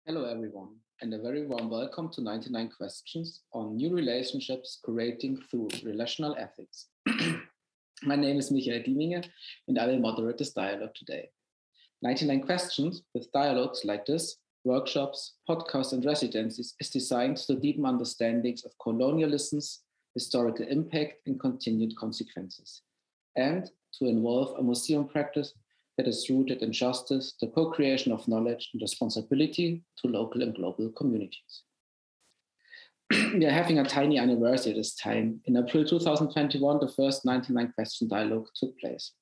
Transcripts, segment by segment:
Hello, everyone, and a very warm welcome to 99 Questions on New Relationships Curating through Relational Ethics. My name is Michael Dieminge, and I will moderate this dialogue today. 99 Questions with dialogues like this, workshops, podcasts, and residencies is designed to deepen understandings of colonialism's historical impact and continued consequences, and to involve a museum practice that is rooted in justice, the co-creation of knowledge, and responsibility to local and global communities. We are having a tiny anniversary this time. In April 2021, the first 99 Question Dialogue took place.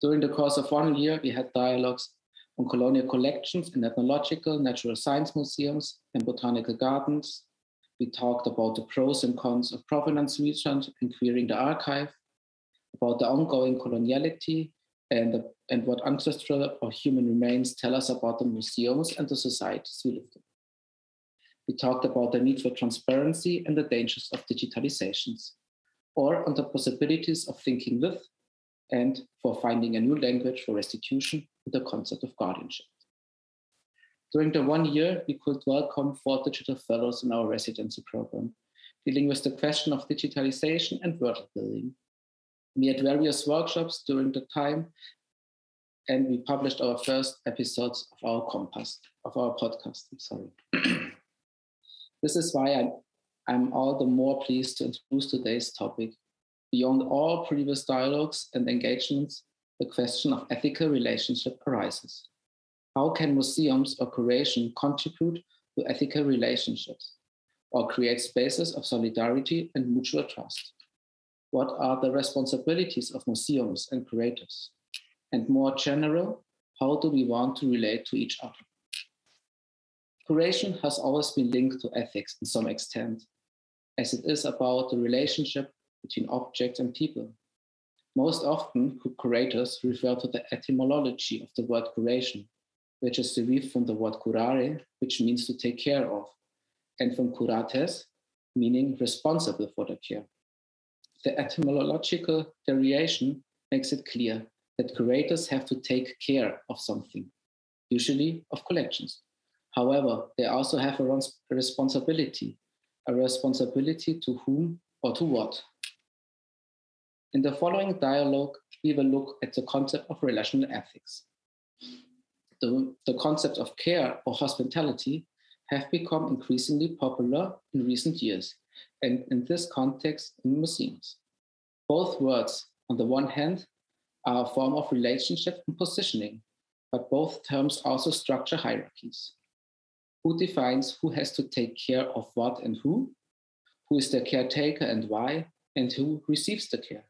During the course of 1 year, we had dialogues on colonial collections in ethnological, natural science museums, and botanical gardens. We talked about the pros and cons of provenance research and queering the archive, about the ongoing coloniality, and what ancestral or human remains tell us about the museums and the societies we live in. We talked about the need for transparency and the dangers of digitalizations, or on the possibilities of thinking with and for finding a new language for restitution with the concept of guardianship. During the 1 year, we could welcome 4 digital fellows in our residency program, dealing with the question of digitalization and world building. We had various workshops during the time, and we published our first episodes of our podcast. This is why I'm all the more pleased to introduce today's topic. Beyond all previous dialogues and engagements, the question of ethical relationship arises. How can museums or curation contribute to ethical relationships or create spaces of solidarity and mutual trust? What are the responsibilities of museums and curators? And more general, how do we want to relate to each other? Curation has always been linked to ethics in some extent, as it is about the relationship between objects and people. Most often, curators refer to the etymology of the word curation, which is derived from the word curare, which means to take care of, and from curates, meaning responsible for the care. The etymological variation makes it clear that curators have to take care of something, usually of collections. However, they also have a responsibility to whom or to what. In the following dialogue, we will look at the concept of relational ethics. The concept of care or hospitality have become increasingly popular in recent years, and in this context, in museums. Both words, on the one hand, are a form of relationship and positioning, but both terms also structure hierarchies. Who defines who has to take care of what and who is the caretaker and why, and who receives the care?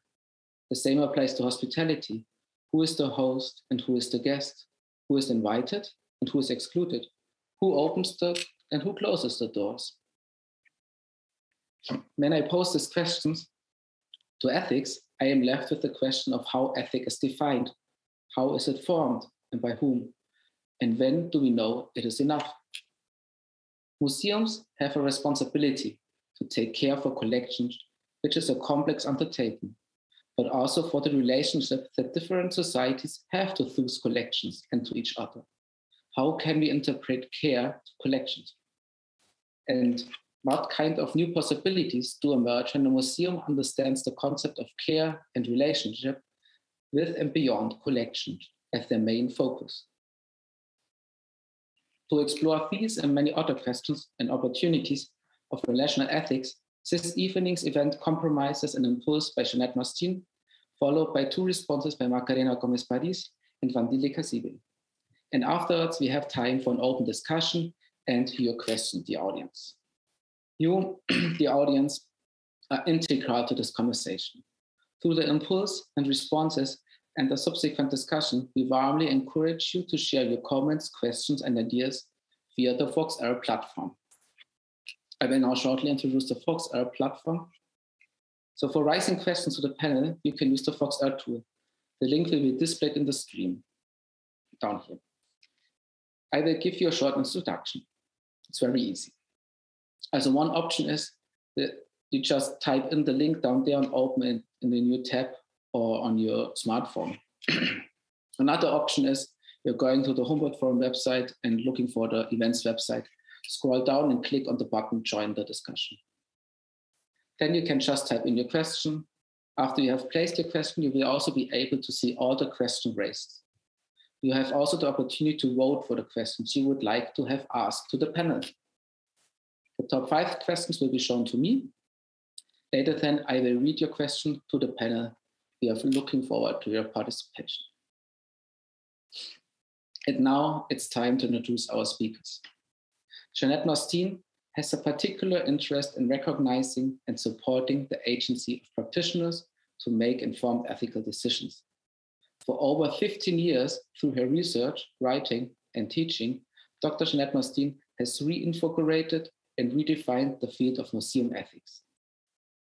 The same applies to hospitality. Who is the host and who is the guest? Who is invited and who is excluded? Who opens and who closes the doors? When I pose these questions to ethics, I am left with the question of how ethics is defined, how is it formed, and by whom, and when do we know it is enough? Museums have a responsibility to take care for collections, which is a complex undertaking, but also for the relationship that different societies have to those collections and to each other. How can we interpret care to collections? And what kind of new possibilities do emerge when a museum understands the concept of care and relationship with and beyond collections as their main focus? To explore these and many other questions and opportunities of relational ethics, this evening's event comprises an impulse by Janet Marstine, followed by 2 responses by Macarena Gómez-Barris and Wandile Kasibe. And afterwards, we have time for an open discussion and your question, the audience. You, the audience, are integral to this conversation. Through the impulse and responses and the subsequent discussion, we warmly encourage you to share your comments, questions, and ideas via the FoxR platform. I will now shortly introduce the FoxR platform. So for raising questions to the panel, you can use the FoxR tool. The link will be displayed in the stream down here. I will give you a short introduction. It's very easy. Also one option is that you just type in the link down there and open it in the new tab or on your smartphone. Another option is You're going to the Humboldt Forum website and looking for the events website. Scroll down and click on the button, join the discussion. Then you can just type in your question. After you have placed your question, you will also be able to see all the questions raised. You have also the opportunity to vote for the questions you would like to have asked to the panel. The top 5 questions will be shown to me. Later then, I will read your question to the panel. We are looking forward to your participation. And now it's time to introduce our speakers. Janet Marstine has a particular interest in recognizing and supporting the agency of practitioners to make informed ethical decisions. For over 15 years, through her research, writing, and teaching, Dr. Janet Marstine has reinvigorated and redefined the field of museum ethics.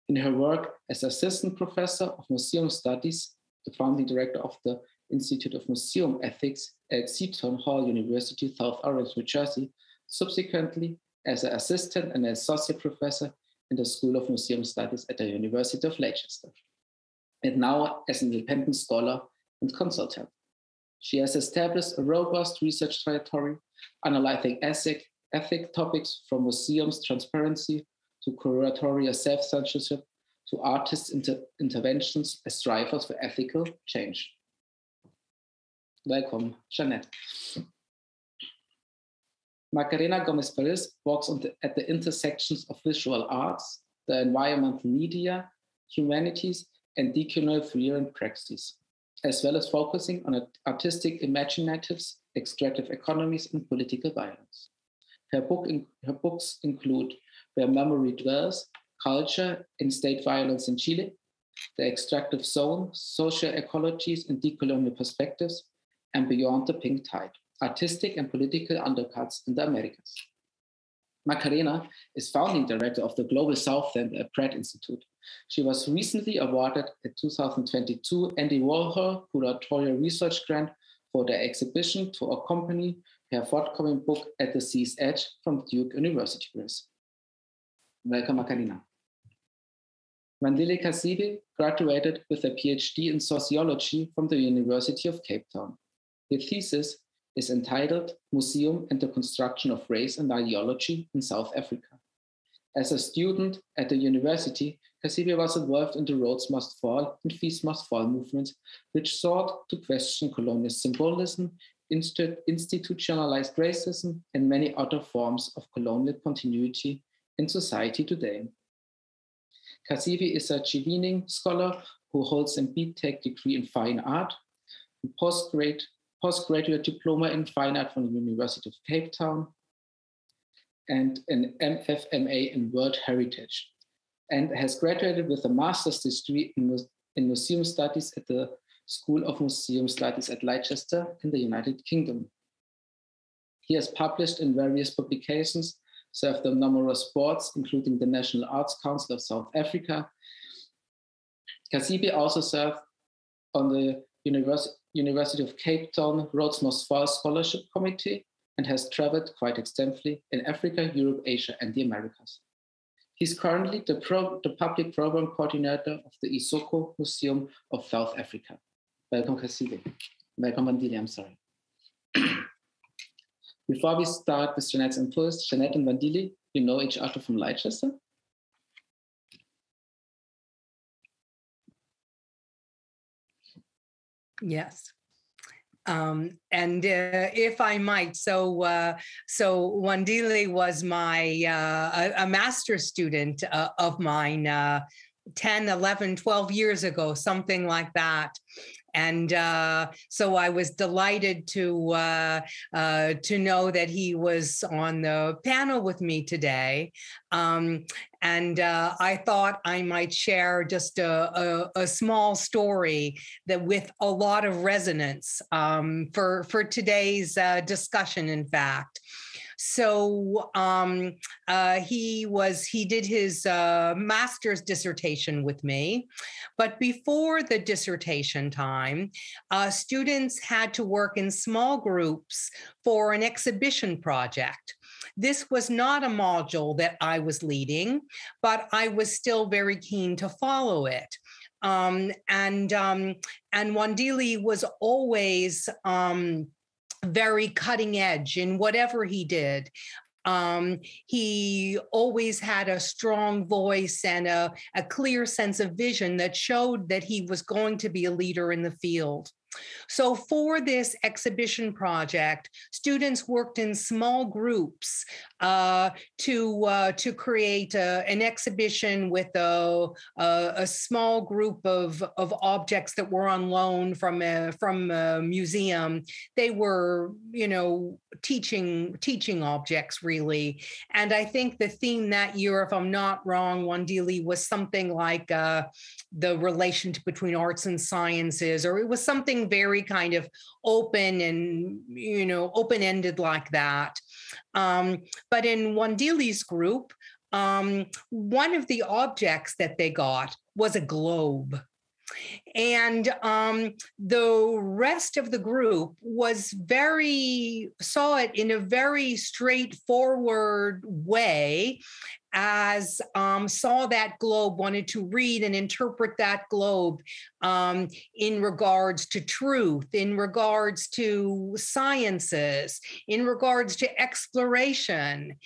In her work as assistant professor of museum studies, the founding director of the Institute of Museum Ethics at Seton Hall University, South Orange, New Jersey, subsequently as an assistant and associate professor in the School of Museum Studies at the University of Leicester, and now as an independent scholar and consultant. She has established a robust research trajectory, analyzing ethic topics from museums transparency to curatorial self-censorship to artists' interventions as drivers for ethical change. Welcome, Jeanette. Macarena Gómez-Barris works at the intersections of visual arts, the environmental media, humanities, and decolonial theory practices, as well as focusing on artistic imaginatives, extractive economies, and political violence. Her books include Where Memory Dwells, Culture and State Violence in Chile, The Extractive Zone, Social Ecologies and Decolonial Perspectives, and Beyond the Pink Tide, Artistic and Political Undercuts in the Americas. Macarena is founding director of the Global South Center at Pratt Institute. She was recently awarded a 2022 Andy Warhol Curatorial Research Grant for their exhibition to accompany her forthcoming book At the Sea's Edge from Duke University Press. Welcome, Macarena. Wandile Kasibe graduated with a PhD in sociology from the University of Cape Town. Her thesis is entitled Museum and the Construction of Race and Ideology in South Africa. As a student at the university, Kasibe was involved in the Rhodes Must Fall and Fees Must Fall movements, which sought to question colonial symbolism, institutionalized racism, and many other forms of colonial continuity in society today. Kasibe is a Chevening scholar who holds a BTech degree in fine art, a postgraduate diploma in fine art from the University of Cape Town, and an MFMA in World Heritage, and has graduated with a master's degree in museum studies at the School of Museum Studies at Leicester in the United Kingdom. He has published in various publications, served on numerous boards, including the National Arts Council of South Africa. Kasibe also served on the University of Cape Town Rhodes Must Fall Scholarship Committee and has traveled quite extensively in Africa, Europe, Asia, and the Americas. He's currently the public program coordinator of the Isoko Museum of South Africa. Welcome, Kasibe. Welcome, Wandile, I'm sorry. Before we start with Jeanette's impulse, Jeanette and Wandile, you know each other from Leicester? Yes. If I might, so Wandile was a master's student of mine 10, 11, 12 years ago, something like that. And so I was delighted to know that he was on the panel with me today. I thought I might share just a small story that with a lot of resonance for today's discussion, in fact. So he did his master's dissertation with me, but before the dissertation time, students had to work in small groups for an exhibition project. This was not a module that I was leading, but I was still very keen to follow it. And Wandile was always very cutting edge in whatever he did. He always had a strong voice and a clear sense of vision that showed that he was going to be a leader in the field. So for this exhibition project, students worked in small groups to create an exhibition with a small group of objects that were on loan from a museum. They were, teaching objects, really. And I think the theme that year, if I'm not wrong, Wandile, was something like the relation between arts and sciences, or it was something very kind of open and, open-ended like that. But in Wandile's group, one of the objects that they got was a globe. And the rest of the group saw it in a very straightforward way, as saw that globe, wanted to read and interpret that globe in regards to truth, in regards to sciences, in regards to exploration.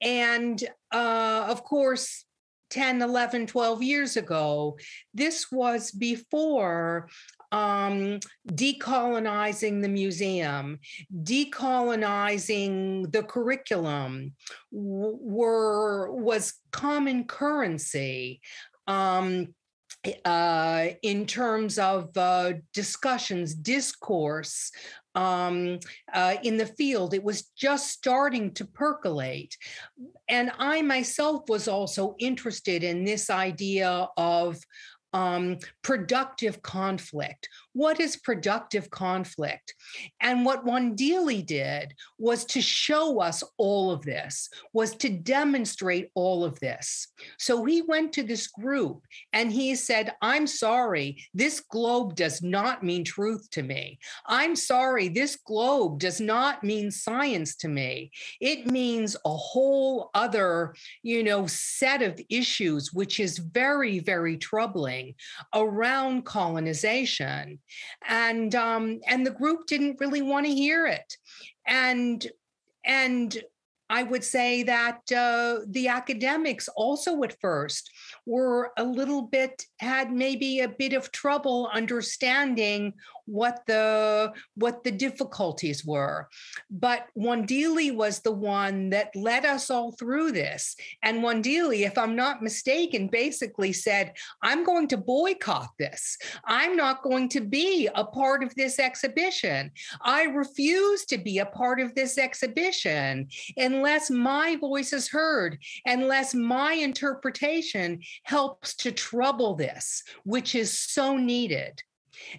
And of course, 10, 11, 12 years ago, this was before decolonizing the museum, decolonizing the curriculum was common currency. In terms of discussions, discourse in the field. It was just starting to percolate. And I myself was also interested in this idea of productive conflict. What is productive conflict? And what Wandile did was to show us all of this, was to demonstrate all of this. So he went to this group and he said, I'm sorry, this globe does not mean truth to me. I'm sorry, this globe does not mean science to me. It means a whole other, set of issues, which is very, very troubling around colonization. And the group didn't really want to hear it. And I would say that the academics also at first were had maybe a bit of trouble understanding what the difficulties were. But Wandile was the one that led us all through this. And Wandile, if I'm not mistaken, basically said, I'm going to boycott this. I'm not going to be a part of this exhibition. I refuse to be a part of this exhibition unless my voice is heard, unless my interpretation helps to trouble this, which is so needed.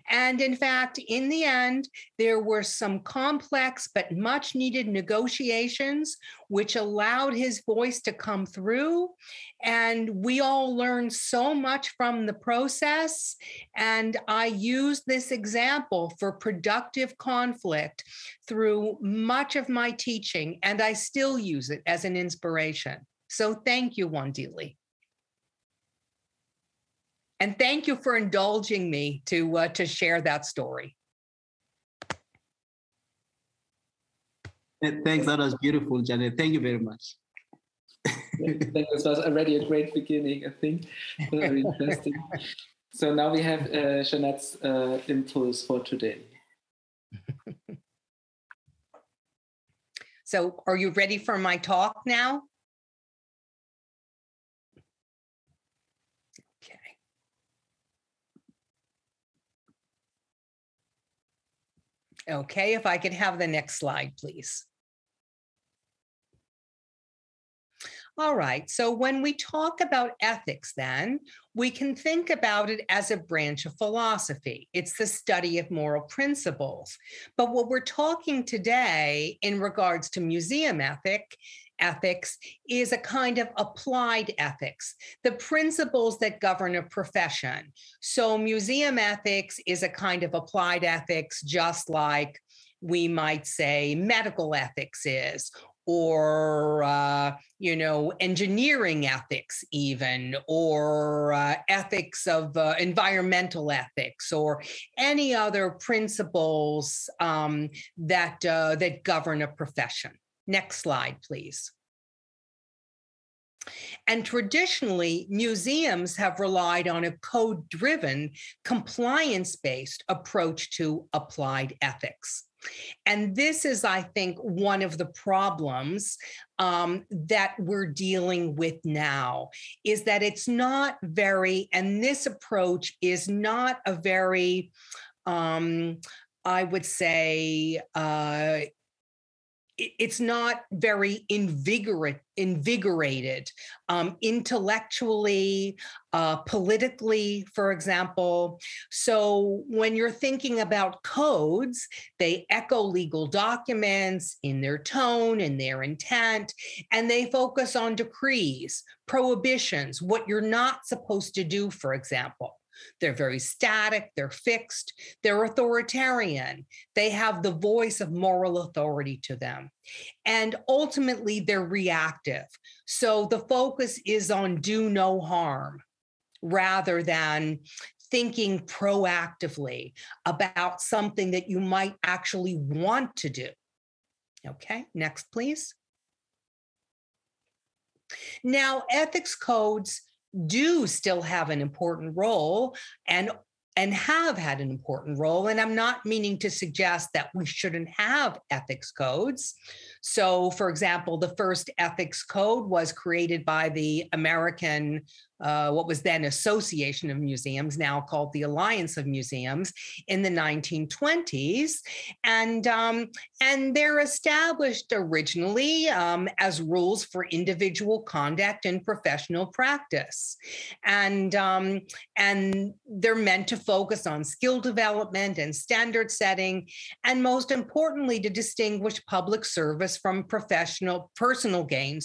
And in fact, in the end, there were some complex but much needed negotiations, which allowed his voice to come through. And we all learned so much from the process. And I used this example for productive conflict through much of my teaching, and I still use it as an inspiration. So thank you, Wandile. And thank you for indulging me to share that story. Thanks, that was beautiful, Janet. Thank you very much. This was already a great beginning, I think. Very interesting. So now we have Jeanette's impulse for today. So are you ready for my talk now? Okay, if I could have the next slide, please. All right, so when we talk about ethics, then, we can think about it as a branch of philosophy. It's the study of moral principles. But what we're talking today in regards to museum ethics is a kind of applied ethics, the principles that govern a profession. So museum ethics is a kind of applied ethics, just like we might say medical ethics is, or engineering ethics even, or ethics of environmental ethics, or any other principles that govern a profession. Next slide, please. And traditionally, museums have relied on a code-driven, compliance-based approach to applied ethics. And this is, I think, one of the problems that we're dealing with now, is that it's not very, and this approach is not a very, I would say, it's not very invigorated intellectually, politically, for example. So when you're thinking about codes, they echo legal documents in their tone and their intent, and they focus on decrees, prohibitions, what you're not supposed to do, for example. They're very static, they're fixed, they're authoritarian. They have the voice of moral authority to them. And ultimately, they're reactive. So the focus is on do no harm rather than thinking proactively about something that you might actually want to do. Okay, next, please. Now, ethics codes do still have an important role and have had an important role. And I'm not meaning to suggest that we shouldn't have ethics codes. So, for example, the first ethics code was created by the American, what was then Association of Museums, now called the Alliance of Museums, in the 1920s. And they're established originally as rules for individual conduct and professional practice. And they're meant to focus on skill development and standard setting, and most importantly, to distinguish public service from personal gain,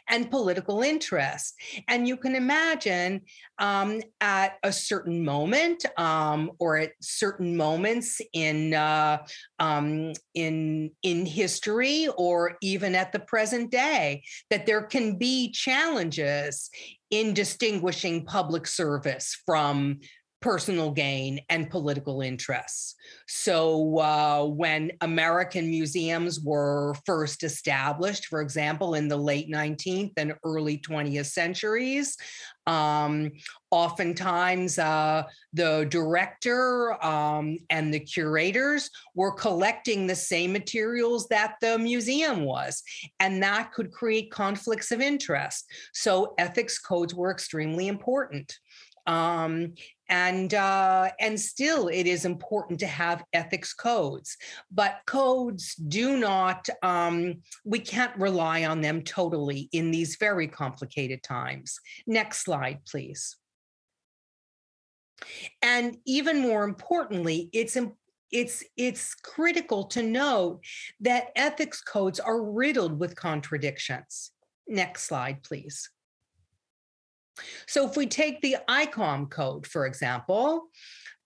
and political interest. And you can imagine at a certain moment or at certain moments in history, or even at the present day, that there can be challenges in distinguishing public service from personal gain and political interests. So when American museums were first established, for example, in the late 19th and early 20th centuries, oftentimes the director and the curators were collecting the same materials that the museum was, and that could create conflicts of interest. So ethics codes were extremely important. And still it is important to have ethics codes, but codes do not, we can't rely on them totally in these very complicated times. Next slide, please. And even more importantly, it's critical to note that ethics codes are riddled with contradictions. Next slide, please. So if we take the ICOM code, for example,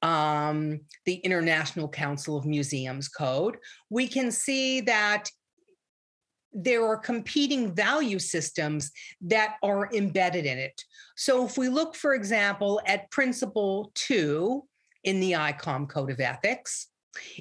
the International Council of Museums code, we can see that there are competing value systems that are embedded in it. So if we look, for example, at Principle 2 in the ICOM Code of Ethics,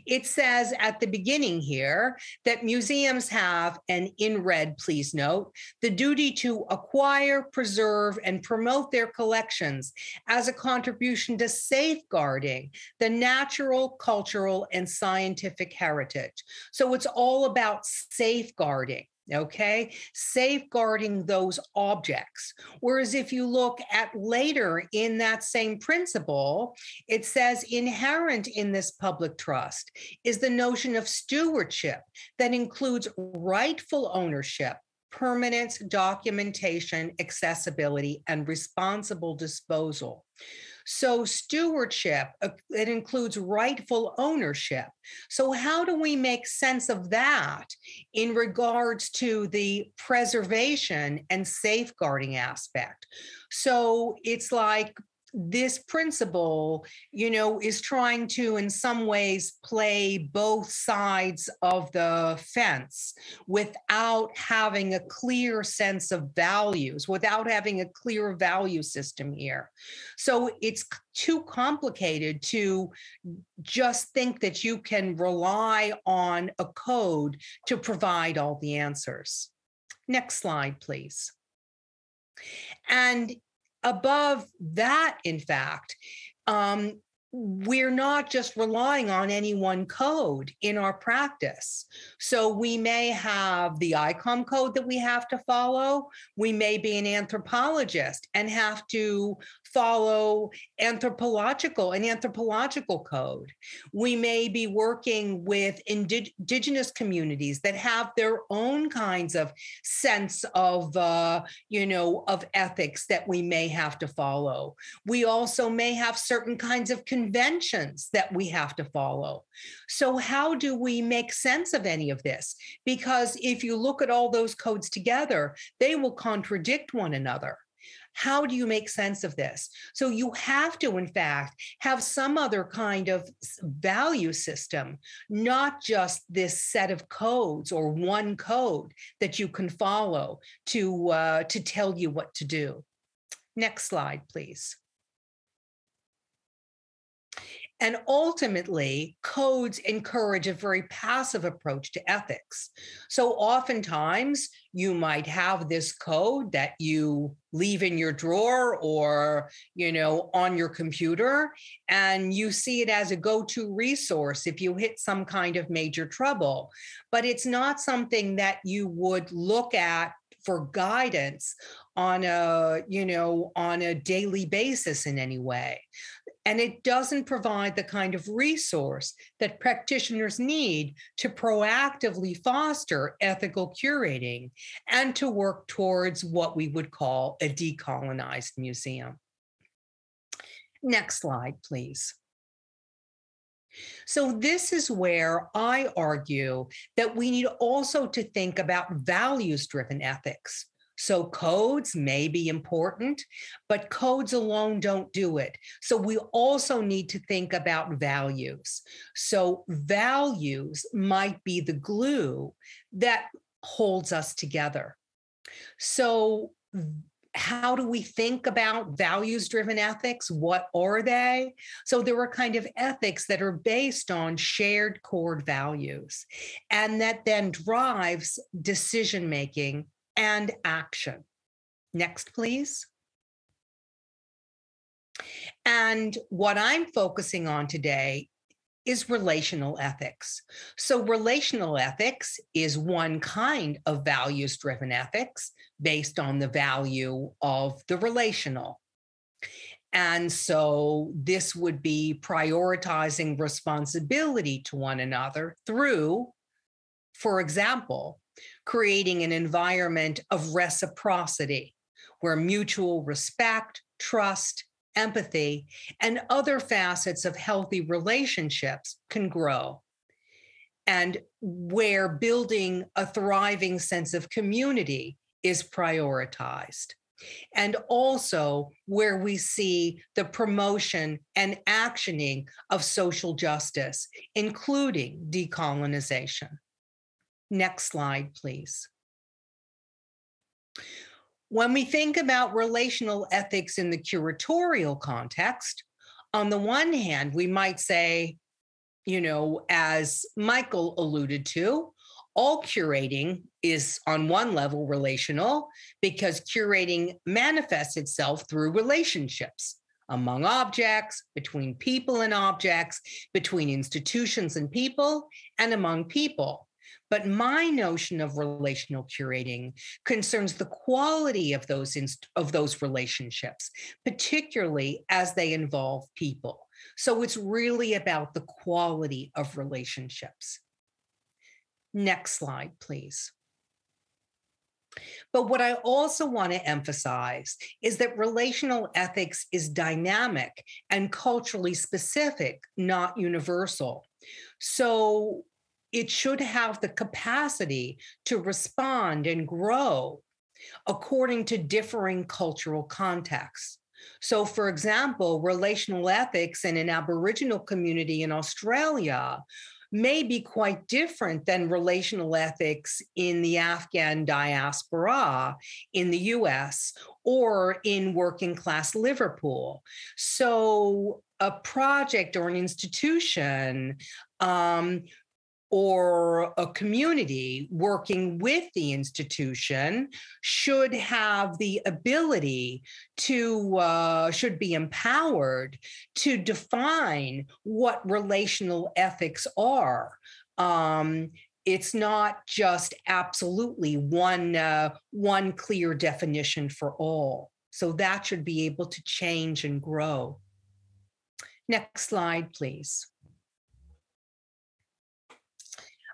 it says at the beginning here that museums have, and in red, please note, the duty to acquire, preserve, and promote their collections as a contribution to safeguarding the natural, cultural, and scientific heritage. So it's all about safeguarding. Okay, safeguarding those objects. Whereas if you look at later in that same principle, it says inherent in this public trust is the notion of stewardship that includes rightful ownership, permanence, documentation, accessibility, and responsible disposal. So stewardship, it includes rightful ownership. So how do we make sense of that in regards to the preservation and safeguarding aspect? So it's like this principle, is trying to, in some ways, play both sides of the fence without having a clear sense of values, without having a clear value system here. So it's too complicated to just think that you can rely on a code to provide all the answers. Next slide, please. And above that, in fact, we're not just relying on any one code in our practice. So we may have the ICOM code that we have to follow. We may be an anthropologist and have to follow an anthropological code. We may be working with indigenous communities that have their own kinds of sense of, of ethics that we may have to follow. We also may have certain kinds of conventions that we have to follow. So how do we make sense of any of this? Because if you look at all those codes together, they will contradict one another. How do you make sense of this? So you have to, in fact, have some other kind of value system, not just this set of codes or one code that you can follow to tell you what to do. Next slide, please. And ultimately, codes encourage a very passive approach to ethics. So oftentimes, you might have this code that you leave in your drawer or, on your computer, and you see it as a go-to resource if you hit some kind of major trouble. But it's not something that you would look at for guidance on a daily basis in any way. And it doesn't provide the kind of resource that practitioners need to proactively foster ethical curating and to work towards what we would call a decolonized museum. Next slide, please. So this is where I argue that we need also to think about values-driven ethics. So codes may be important, but codes alone don't do it. So we also need to think about values. So values might be the glue that holds us together. So how do we think about values-driven ethics? What are they? So there are kind of ethics that are based on shared core values, and that then drives decision-making and action. Next, please. And what I'm focusing on today is relational ethics. So relational ethics is one kind of values-driven ethics based on the value of the relational. And so this would be prioritizing responsibility to one another through, for example, creating an environment of reciprocity where mutual respect, trust, empathy, and other facets of healthy relationships can grow, and where building a thriving sense of community is prioritized, and also where we see the promotion and actioning of social justice, including decolonization. Next slide, please. When we think about relational ethics in the curatorial context, on the one hand, we might say, as Michael alluded to, all curating is on one level relational because curating manifests itself through relationships among objects, between people and objects, between institutions and people, and among people. But my notion of relational curating concerns the quality of those relationships, particularly as they involve people. So it's really about the quality of relationships. Next slide, please. But what I also want to emphasize is that relational ethics is dynamic and culturally specific, not universal. So it should have the capacity to respond and grow according to differing cultural contexts. So, for example, relational ethics in an Aboriginal community in Australia may be quite different than relational ethics in the Afghan diaspora in the US or in working class Liverpool. So, a project or an institution or a community working with the institution should have the ability to, should be empowered to define what relational ethics are. It's not just absolutely one clear definition for all. So that should be able to change and grow. Next slide, please.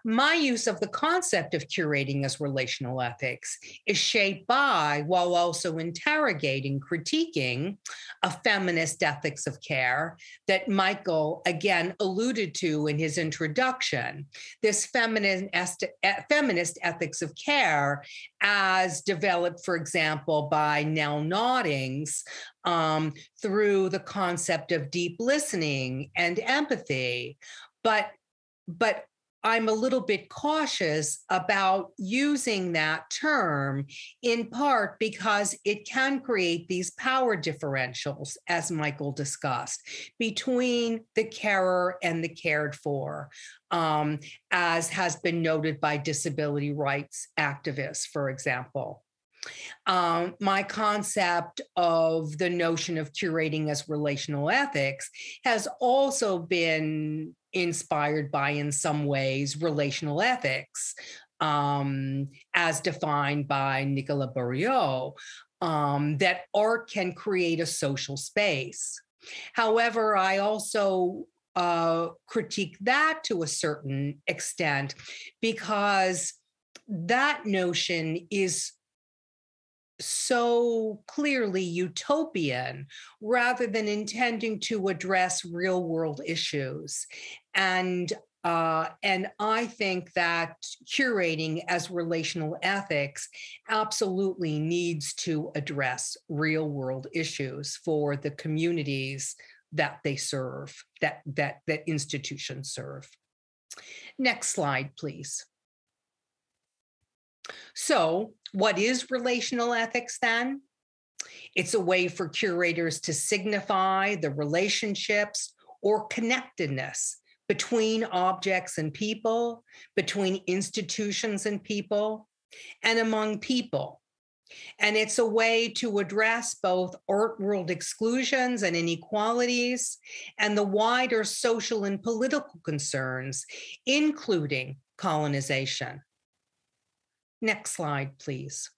My use of the concept of curating as relational ethics is shaped by, while also interrogating, critiquing, a feminist ethics of care that Michael again alluded to in his introduction. This feminist ethics of care, as developed, for example, by Nell Noddings, through the concept of deep listening and empathy. But I'm a little bit cautious about using that term, in part because it can create these power differentials, as Michael discussed, between the carer and the cared for, as has been noted by disability rights activists, for example. My concept of the notion of curating as relational ethics has also been inspired by, in some ways, relational ethics, as defined by Nicolas Bourriaud, that art can create a social space. However, I also critique that to a certain extent because that notion is so clearly utopian rather than intending to address real world issues. And I think that curating as relational ethics absolutely needs to address real world issues for the communities that they serve, that institutions serve. Next slide, please. So, what is relational ethics then? It's a way for curators to signify the relationships or connectedness between objects and people, between institutions and people, and among people. And it's a way to address both art world exclusions and inequalities and the wider social and political concerns, including colonization. Next slide, please.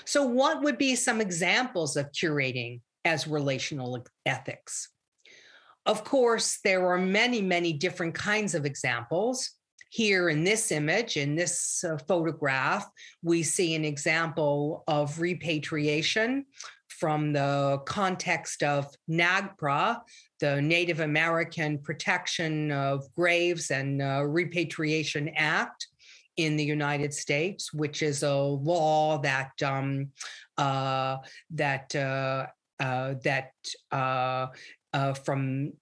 So what would be some examples of curating as relational ethics? Of course, there are many, many different kinds of examples. Here in this image, in this photograph, we see an example of repatriation from the context of NAGPRA, the Native American Protection of Graves and Repatriation Act in the United States, which is a law that from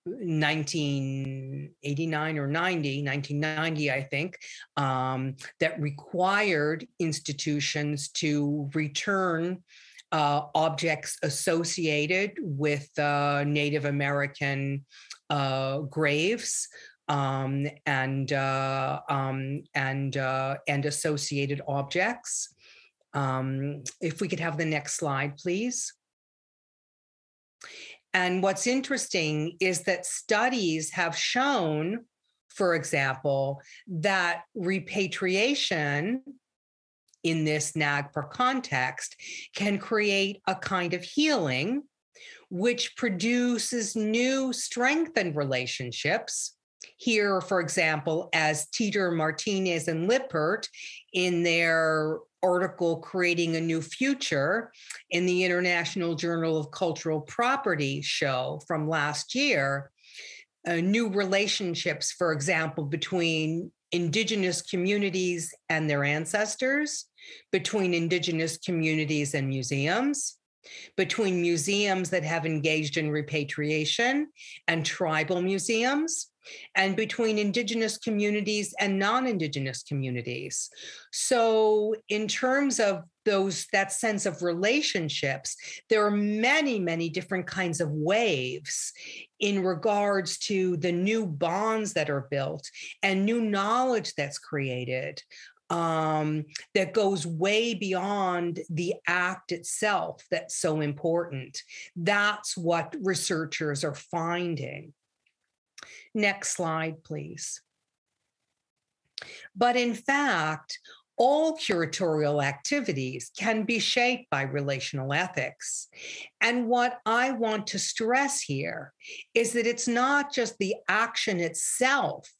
1989 or 1990, I think, that required institutions to return objects associated with Native American graves and associated objects. If we could have the next slide, please. And what's interesting is that studies have shown, for example, that repatriation in this NAGPRA context can create a kind of healing which produces new strengthened relationships. Here, for example, as Teeter, Martinez, and Lippert in their article, Creating a New Future, in the International Journal of Cultural Property show from last year, new relationships, for example, between Indigenous communities and their ancestors, between Indigenous communities and museums, between museums that have engaged in repatriation and tribal museums, and between Indigenous communities and non-Indigenous communities. So in terms of that sense of relationships, there are many, many different kinds of waves in regards to the new bonds that are built and new knowledge that's created. That goes way beyond the act itself that's so important. That's what researchers are finding. Next slide, please. But in fact, all curatorial activities can be shaped by relational ethics. And what I want to stress here is that it's not just the action itself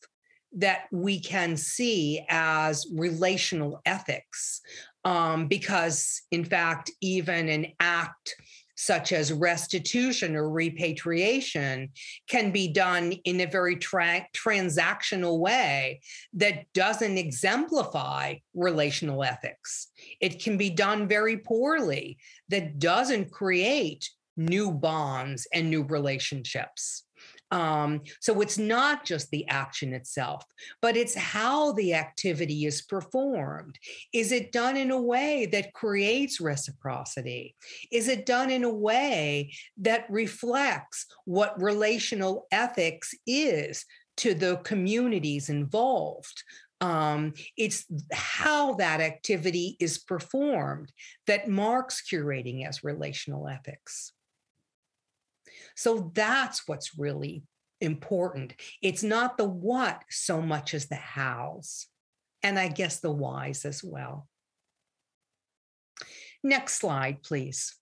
that we can see as relational ethics, because in fact, even an act such as restitution or repatriation can be done in a very transactional way that doesn't exemplify relational ethics. It can be done very poorly, that doesn't create new bonds and new relationships. So it's not just the action itself, but it's how the activity is performed. Is it done in a way that creates reciprocity? Is it done in a way that reflects what relational ethics is to the communities involved? It's how that activity is performed that marks curating as relational ethics. So that's what's really important. It's not the what so much as the hows, and I guess the whys as well. Next slide, please.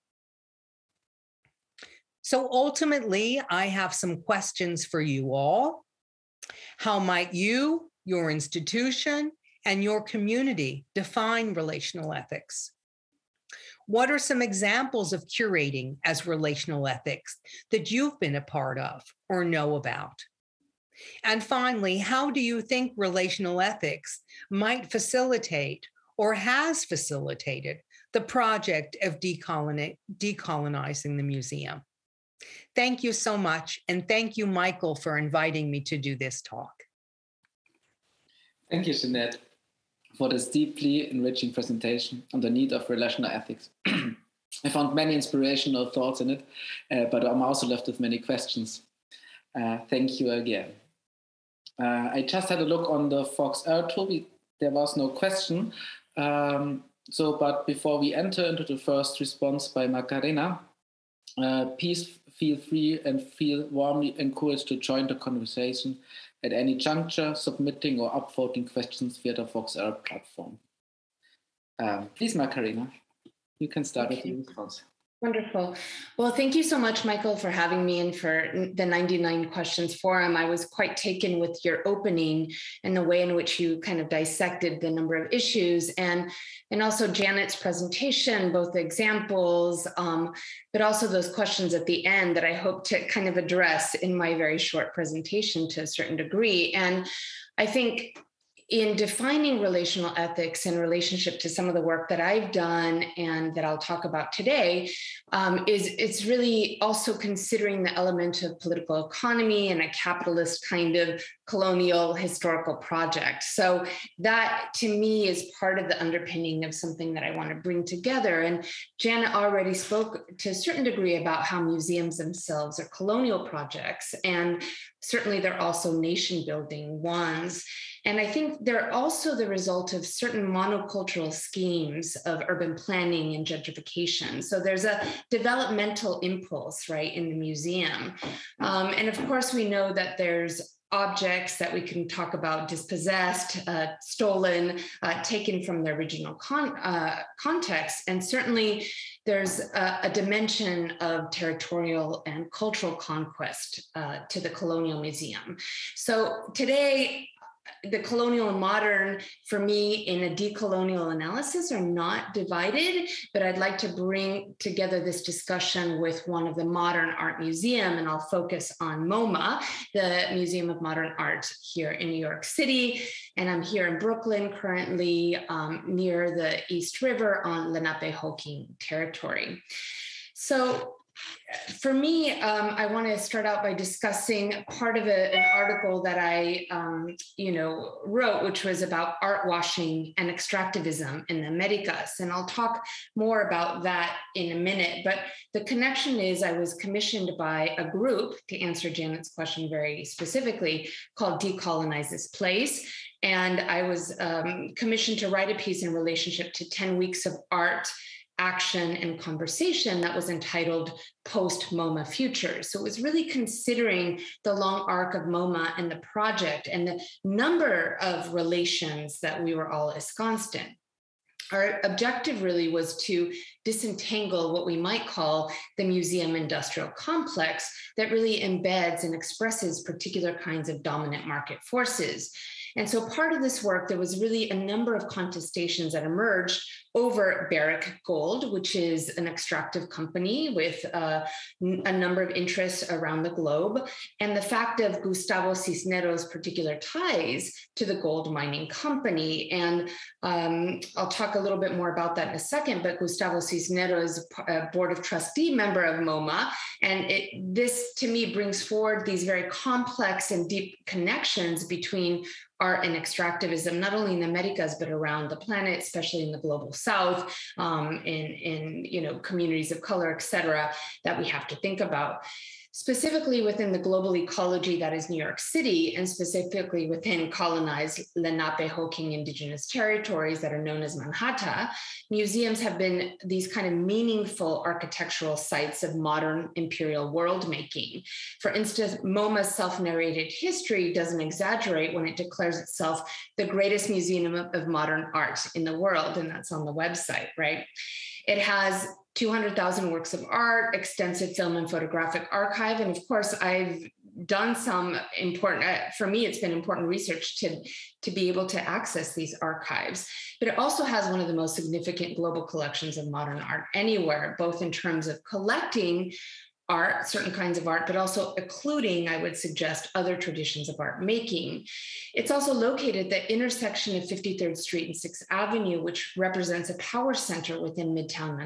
So ultimately, I have some questions for you all. How might you, your institution, and your community define relational ethics? What are some examples of curating as relational ethics that you've been a part of or know about? And finally, how do you think relational ethics might facilitate or has facilitated the project of decolonizing the museum? Thank you so much. And thank you, Michael, for inviting me to do this talk. Thank you, Jeanette, for this deeply enriching presentation on the need of relational ethics. I found many inspirational thoughts in it, but I'm also left with many questions. Thank you again. I just had a look on the Fox-R tool. There was no question. But before we enter into the first response by Macarena, please feel free and feel warmly encouraged to join the conversation at any juncture, submitting or upvoting questions via the Fox-R platform. Please, Macarena, you can start with the response. Wonderful. Well, thank you so much, Michael, for having me and for the 99 Questions Forum. I was quite taken with your opening and the way in which you kind of dissected the number of issues and also Janet's presentation, both the examples, but also those questions at the end that I hope to kind of address in my very short presentation to a certain degree. And I think in defining relational ethics in relationship to some of the work that I've done and that I'll talk about today, it's really also considering the element of political economy and a capitalist kind of colonial historical project. So that to me is part of the underpinning of something that I want to bring together. And Janet already spoke to a certain degree about how museums themselves are colonial projects, and certainly they're also nation building ones. And I think they're also the result of certain monocultural schemes of urban planning and gentrification. So there's a developmental impulse, right, in the museum. And of course, we know that there's objects that we can talk about dispossessed, stolen, taken from their original context. And certainly there's a dimension of territorial and cultural conquest to the colonial museum. So today, the colonial and modern, for me, in a decolonial analysis, are not divided, but I'd like to bring together this discussion with one of the modern art museum, and I'll focus on MoMA, the Museum of Modern Art here in New York City. And I'm here in Brooklyn, currently near the East River on Lenapehoking territory. So for me, I want to start out by discussing part of an article that I, wrote, which was about art washing and extractivism in the Americas. And I'll talk more about that in a minute. But the connection is I was commissioned by a group, to answer Janet's question very specifically, called Decolonize This Place. And I was commissioned to write a piece in relationship to 10 weeks of art, action, and conversation that was entitled Post-MoMA Futures. So it was really considering the long arc of MoMA and the project and the number of relations that we were all ensconced in. Our objective really was to disentangle what we might call the museum industrial complex that really embeds and expresses particular kinds of dominant market forces. And so part of this work, there was really a number of contestations that emerged over Barrick Gold, which is an extractive company with a number of interests around the globe, and the fact of Gustavo Cisneros' particular ties to the gold mining company. And I'll talk a little bit more about that in a second, but Gustavo Cisneros is a board of trustee member of MoMA. And this, to me, brings forward these very complex and deep connections between art and extractivism, not only in the Americas, but around the planet, especially in the global South, in communities of color, et cetera, that we have to think about. Specifically within the global ecology that is New York City, and specifically within colonized Lenape-Hoking indigenous territories that are known as Manhattan, museums have been these kind of meaningful architectural sites of modern imperial world making. For instance, MoMA's self-narrated history doesn't exaggerate when it declares itself the greatest museum of modern art in the world, and that's on the website, right? It has 200,000 works of art, extensive film and photographic archive. And of course, I've done some important, for me, it's been important research to be able to access these archives. But it also has one of the most significant global collections of modern art anywhere, both in terms of collecting art, certain kinds of art, but also including, I would suggest, other traditions of art making. It's also located at the intersection of 53rd Street and 6th Avenue, which represents a power center within Midtown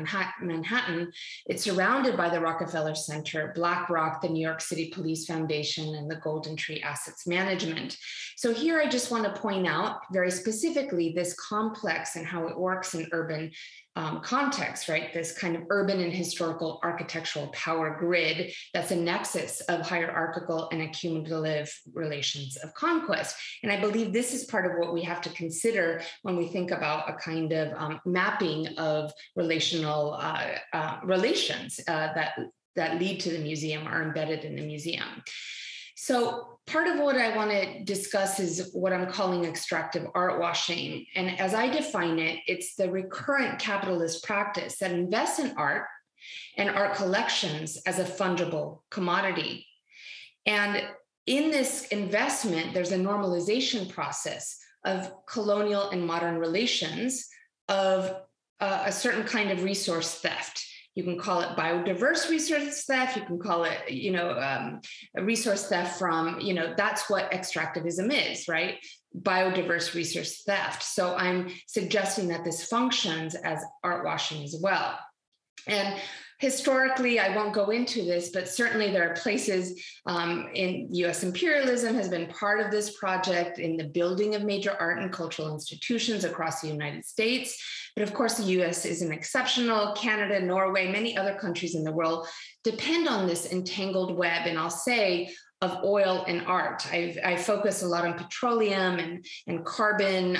Manhattan. It's surrounded by the Rockefeller Center, BlackRock, the New York City Police Foundation, and the Golden Tree Assets Management. So here I just want to point out very specifically this complex and how it works in urban context, right? This kind of urban and historical architectural power grid that's a nexus of hierarchical and accumulative relations of conquest. And I believe this is part of what we have to consider when we think about a kind of mapping of relational relations that lead to the museum, are embedded in the museum. So part of what I want to discuss is what I'm calling extractive art washing. And as I define it, it's the recurrent capitalist practice that invests in art and art collections as a fungible commodity. And in this investment, there's a normalization process of colonial and modern relations of a certain kind of resource theft. You can call it biodiverse resource theft. You can call it, a resource theft from, that's what extractivism is, right? Biodiverse resource theft. So I'm suggesting that this functions as art washing as well. And historically, I won't go into this, but certainly there are places in US imperialism has been part of this project in the building of major art and cultural institutions across the United States. But of course, the US isn't exceptional. Canada, Norway, many other countries in the world depend on this entangled web, and I'll say, of oil and art. I focus a lot on petroleum and carbon,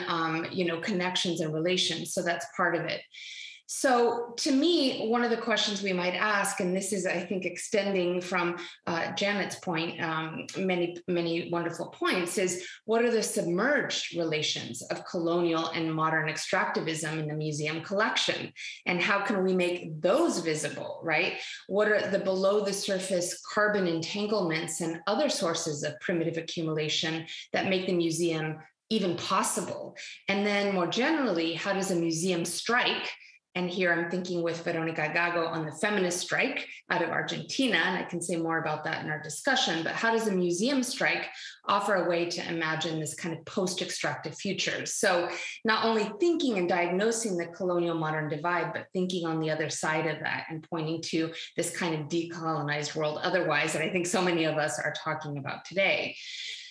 connections and relations. So that's part of it. So to me, one of the questions we might ask, and this is, I think, extending from Janet's point, many, many wonderful points, is what are the submerged relations of colonial and modern extractivism in the museum collection? And how can we make those visible, right? What are the below the surface carbon entanglements and other sources of primitive accumulation that make the museum even possible? And then more generally, how does a museum strike And here I'm thinking with Veronica Gago on the feminist strike out of Argentina, and I can say more about that in our discussion, but how does a museum strike offer a way to imagine this kind of post-extractive future? So not only thinking and diagnosing the colonial modern divide, but thinking on the other side of that and pointing to this kind of decolonized world otherwise that I think so many of us are talking about today.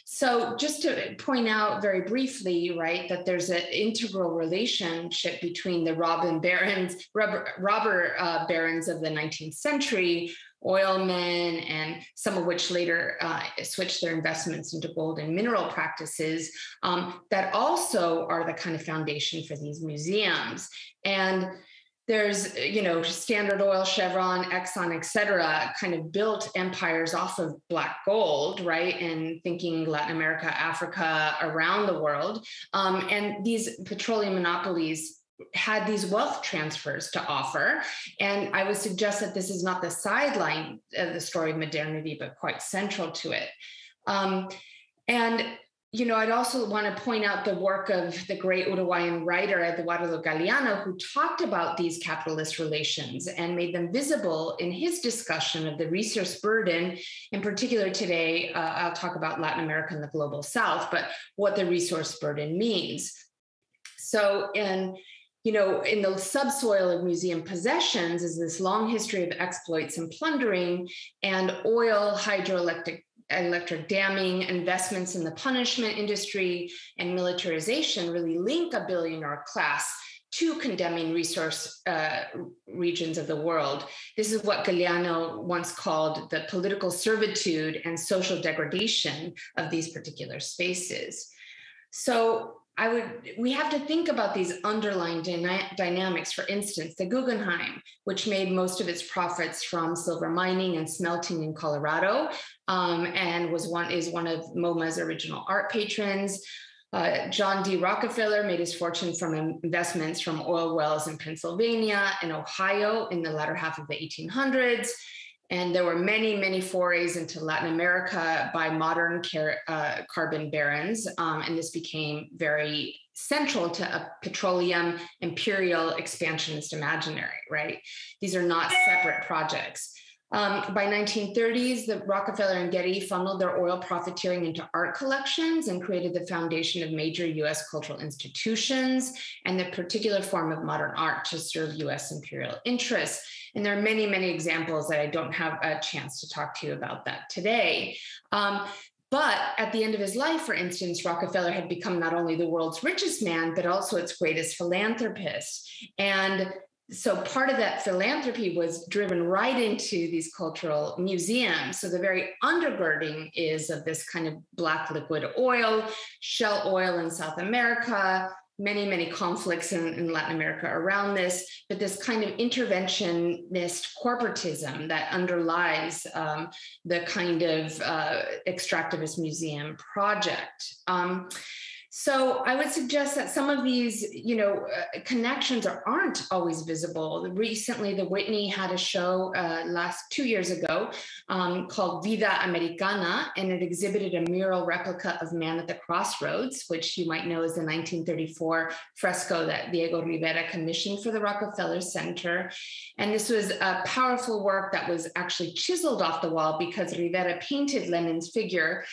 So just to point out very briefly, right, that there's an integral relationship between the robber barons of the 19th century, oilmen, and some of which later switched their investments into gold and mineral practices, that also are the kind of foundation for these museums. And there's, Standard Oil, Chevron, Exxon, et cetera, kind of built empires off of black gold, right? And thinking Latin America, Africa, around the world. And these petroleum monopolies had these wealth transfers to offer. And I would suggest that this is not the sideline of the story of modernity, but quite central to it. I'd also want to point out the work of the great Uruguayan writer Eduardo Galeano, who talked about these capitalist relations and made them visible in his discussion of the resource burden. In particular today, I'll talk about Latin America and the global South, but what the resource burden means. So in the subsoil of museum possessions is this long history of exploits and plundering, and oil, hydroelectric damming, investments in the punishment industry, and militarization really link a billionaire class to condemning resource regions of the world. This is what Galeano once called the political servitude and social degradation of these particular spaces. So we have to think about these underlying dynamics. For instance, the Guggenheim, which made most of its profits from silver mining and smelting in Colorado, and is one of MoMA's original art patrons. John D. Rockefeller made his fortune from investments from oil wells in Pennsylvania and Ohio in the latter half of the 1800s. And there were many, many forays into Latin America by modern carbon barons. And this became very central to a petroleum imperial expansionist imaginary, right? These are not separate projects. By 1930s, the Rockefeller and Getty funneled their oil profiteering into art collections and created the foundation of major US cultural institutions and the particular form of modern art to serve US imperial interests. And there are many, many examples that I don't have a chance to talk to you about that today. But at the end of his life, for instance, Rockefeller had become not only the world's richest man, but also its greatest philanthropist. And so part of that philanthropy was driven right into these cultural museums. So the very undergirding is of this kind of black liquid oil, shell oil in South America, many, many conflicts in Latin America around this, but this kind of interventionist corporatism that underlies the kind of extractivist museum project. So I would suggest that some of these, connections aren't always visible. Recently, the Whitney had a show 2 years ago called Vida Americana, and it exhibited a mural replica of Man at the Crossroads, which you might know is the 1934 fresco that Diego Rivera commissioned for the Rockefeller Center. And this was a powerful work that was actually chiseled off the wall because Rivera painted Lenin's figure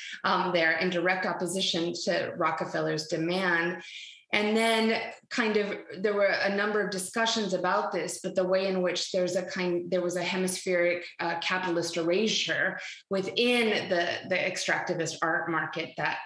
there in direct opposition to Rockefeller's demand. And then there were a number of discussions about this, but the way in which there was a hemispheric capitalist erasure within the extractivist art market that,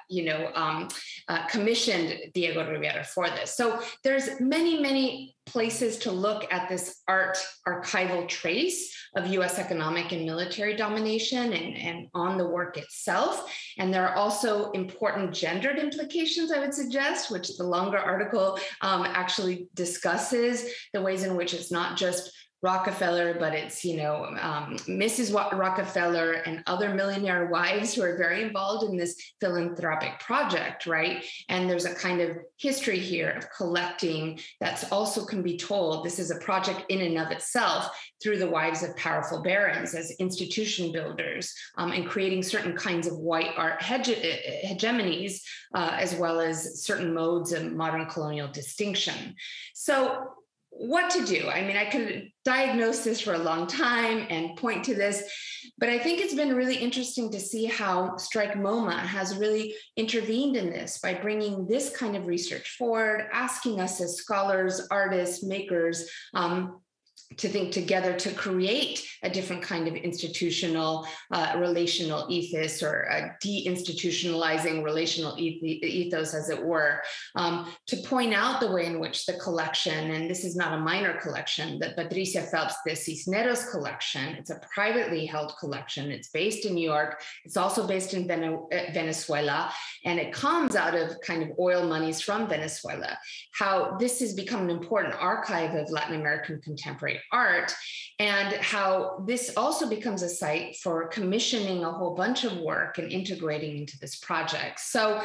commissioned Diego Rivera for this. So there's many, many places to look at this art archival trace of US economic and military domination and on the work itself. And there are also important gendered implications, I would suggest, which the longer article actually discusses, the ways in which it's not just Rockefeller, but it's, Mrs. Rockefeller and other millionaire wives who are very involved in this philanthropic project, right? And there's a kind of history here of collecting that's also can be told. This is a project in and of itself through the wives of powerful barons as institution builders and creating certain kinds of white art hegemonies, as well as certain modes of modern colonial distinction. So what to do. I mean, I could diagnose this for a long time and point to this, but I think it's been really interesting to see how Strike MoMA has really intervened in this by bringing this kind of research forward, asking us as scholars, artists, makers, to think together to create a different kind of institutional relational ethos, or a deinstitutionalizing relational ethos, as it were, to point out the way in which the collection, and this is not a minor collection, the Patricia Phelps de Cisneros collection, it's a privately held collection. It's based in New York. It's also based in Venezuela, and it comes out of kind of oil monies from Venezuela. How this has become an important archive of Latin American contemporary art, and how this also becomes a site for commissioning a whole bunch of work and integrating into this project. So,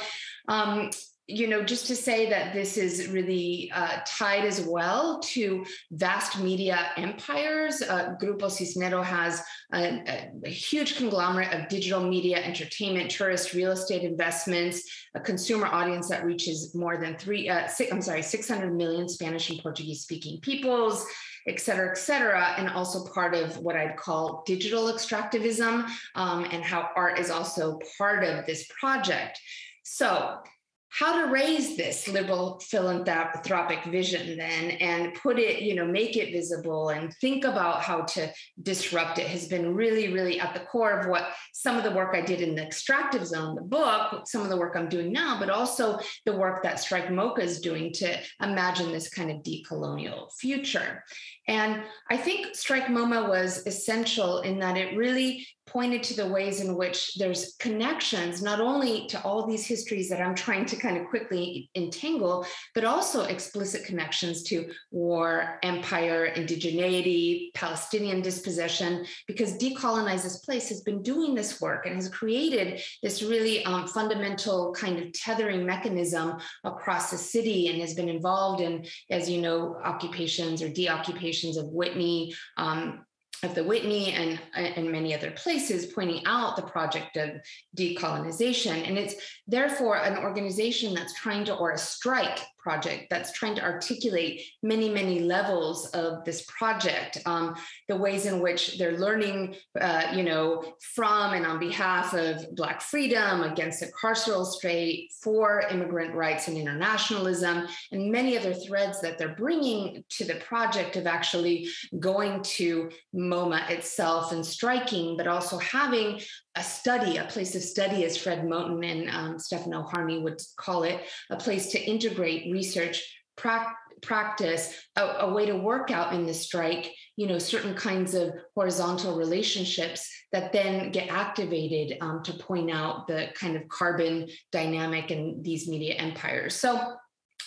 you know, just to say that this is really tied as well to vast media empires. Grupo Cisnero has a huge conglomerate of digital media, entertainment, tourist, real estate investments, a consumer audience that reaches more than 600 million Spanish and Portuguese speaking peoples, et cetera, and also part of what I'd call digital extractivism, and how art is also part of this project. So, how to raise this liberal philanthropic vision then, and put it, you know, make it visible and think about how to disrupt it has been really, really at the core of what some of the work I did in the Extractive Zone, the book, some of the work I'm doing now, but also the work that Strike MoCA is doing to imagine this kind of decolonial future. And I think Strike MoMA was essential in that it really pointed to the ways in which there's connections, not only to all these histories that I'm trying to kind of quickly entangle, but also explicit connections to war, empire, indigeneity, Palestinian dispossession, because Decolonize This Place has been doing this work and has created this really fundamental kind of tethering mechanism across the city, and has been involved in, as you know, occupations or deoccupations of Whitney, of the Whitney and many other places, pointing out the project of decolonization. And it's therefore an organization that's trying to, or a strike project that's trying to articulate many, many levels of this project, the ways in which they're learning, you know, from and on behalf of Black freedom, against the carceral state, for immigrant rights and internationalism, and many other threads that they're bringing to the project of actually going to MoMA itself and striking, but also having a study, a place of study, as Fred Moten and Stefano Harney would call it, a place to integrate research, practice, a way to work out in the strike, you know, certain kinds of horizontal relationships that then get activated to point out the kind of carbon dynamic in these media empires. So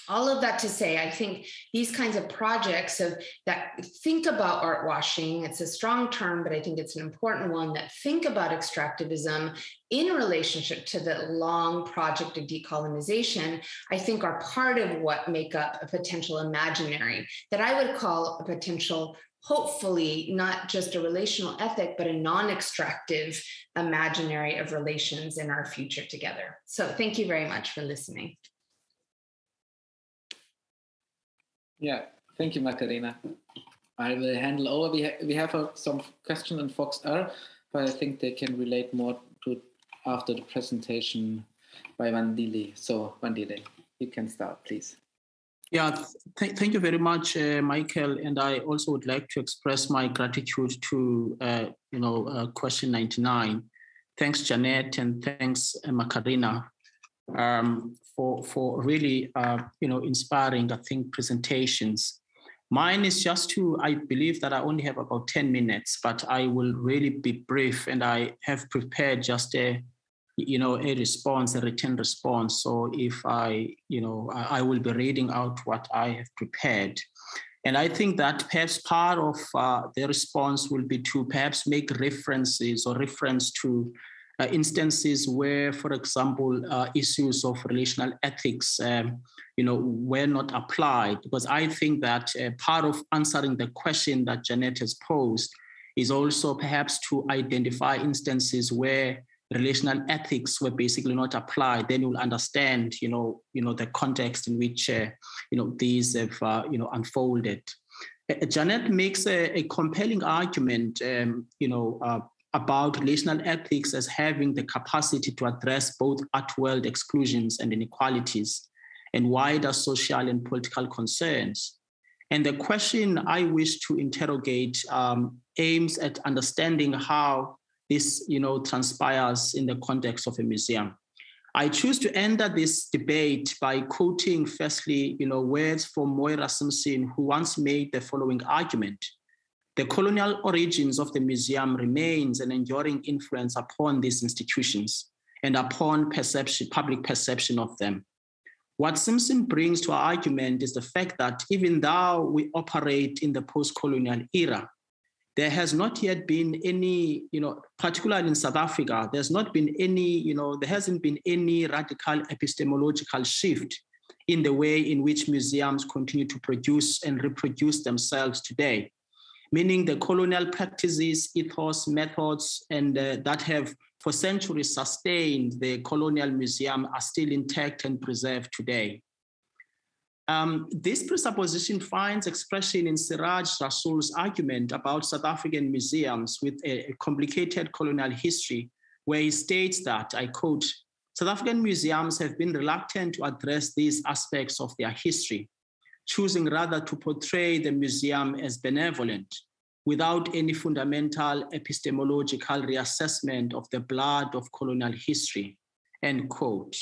all of that to say, I think these kinds of projects that think about art washing, it's a strong term, but I think it's an important one, that think about extractivism in relationship to the long project of decolonization, I think are part of what make up a potential imaginary that I would call a potential, hopefully not just a relational ethic, but a non-extractive imaginary of relations in our future together. So thank you very much for listening. Yeah, thank you, Macarena. I will handle over. We have some questions on FoxR, but I think they can relate more to after the presentation by Wandile. So Wandile, you can start, please. Yeah, thank you very much, Michael. And I also would like to express my gratitude to, question 99. Thanks, Janet, and thanks, Macarena. For really, inspiring, I think, presentations. Mine is just I believe that I only have about 10 minutes, but I will really be brief, and I have prepared just a response, a written response. So if I will be reading out what I have prepared. And I think that perhaps part of the response will be to perhaps make references or reference to instances where, for example, issues of relational ethics, were not applied. Because I think that part of answering the question that Janet has posed is also perhaps to identify instances where relational ethics were basically not applied. Then you'll understand, the context in which, these have, unfolded. Janet makes a compelling argument, about relational ethics as having the capacity to address both art-world exclusions and inequalities and wider social and political concerns. And the question I wish to interrogate aims at understanding how this, transpires in the context of a museum. I choose to enter this debate by quoting, firstly, words from Moira Simpson, who once made the following argument. The colonial origins of the museum remains an enduring influence upon these institutions and upon public perception of them. What Simpson brings to our argument is the fact that even though we operate in the post-colonial era, there has not yet been any, particularly in South Africa, there hasn't been any radical epistemological shift in the way in which museums continue to produce and reproduce themselves today. Meaning the colonial practices, ethos, methods, and that have for centuries sustained the colonial museum are still intact and preserved today. This presupposition finds expression in Siraj Rasool's argument about South African museums with a complicated colonial history, where he states that, I quote, South African museums have been reluctant to address these aspects of their history, choosing rather to portray the museum as benevolent, without any fundamental epistemological reassessment of the blood of colonial history, end quote.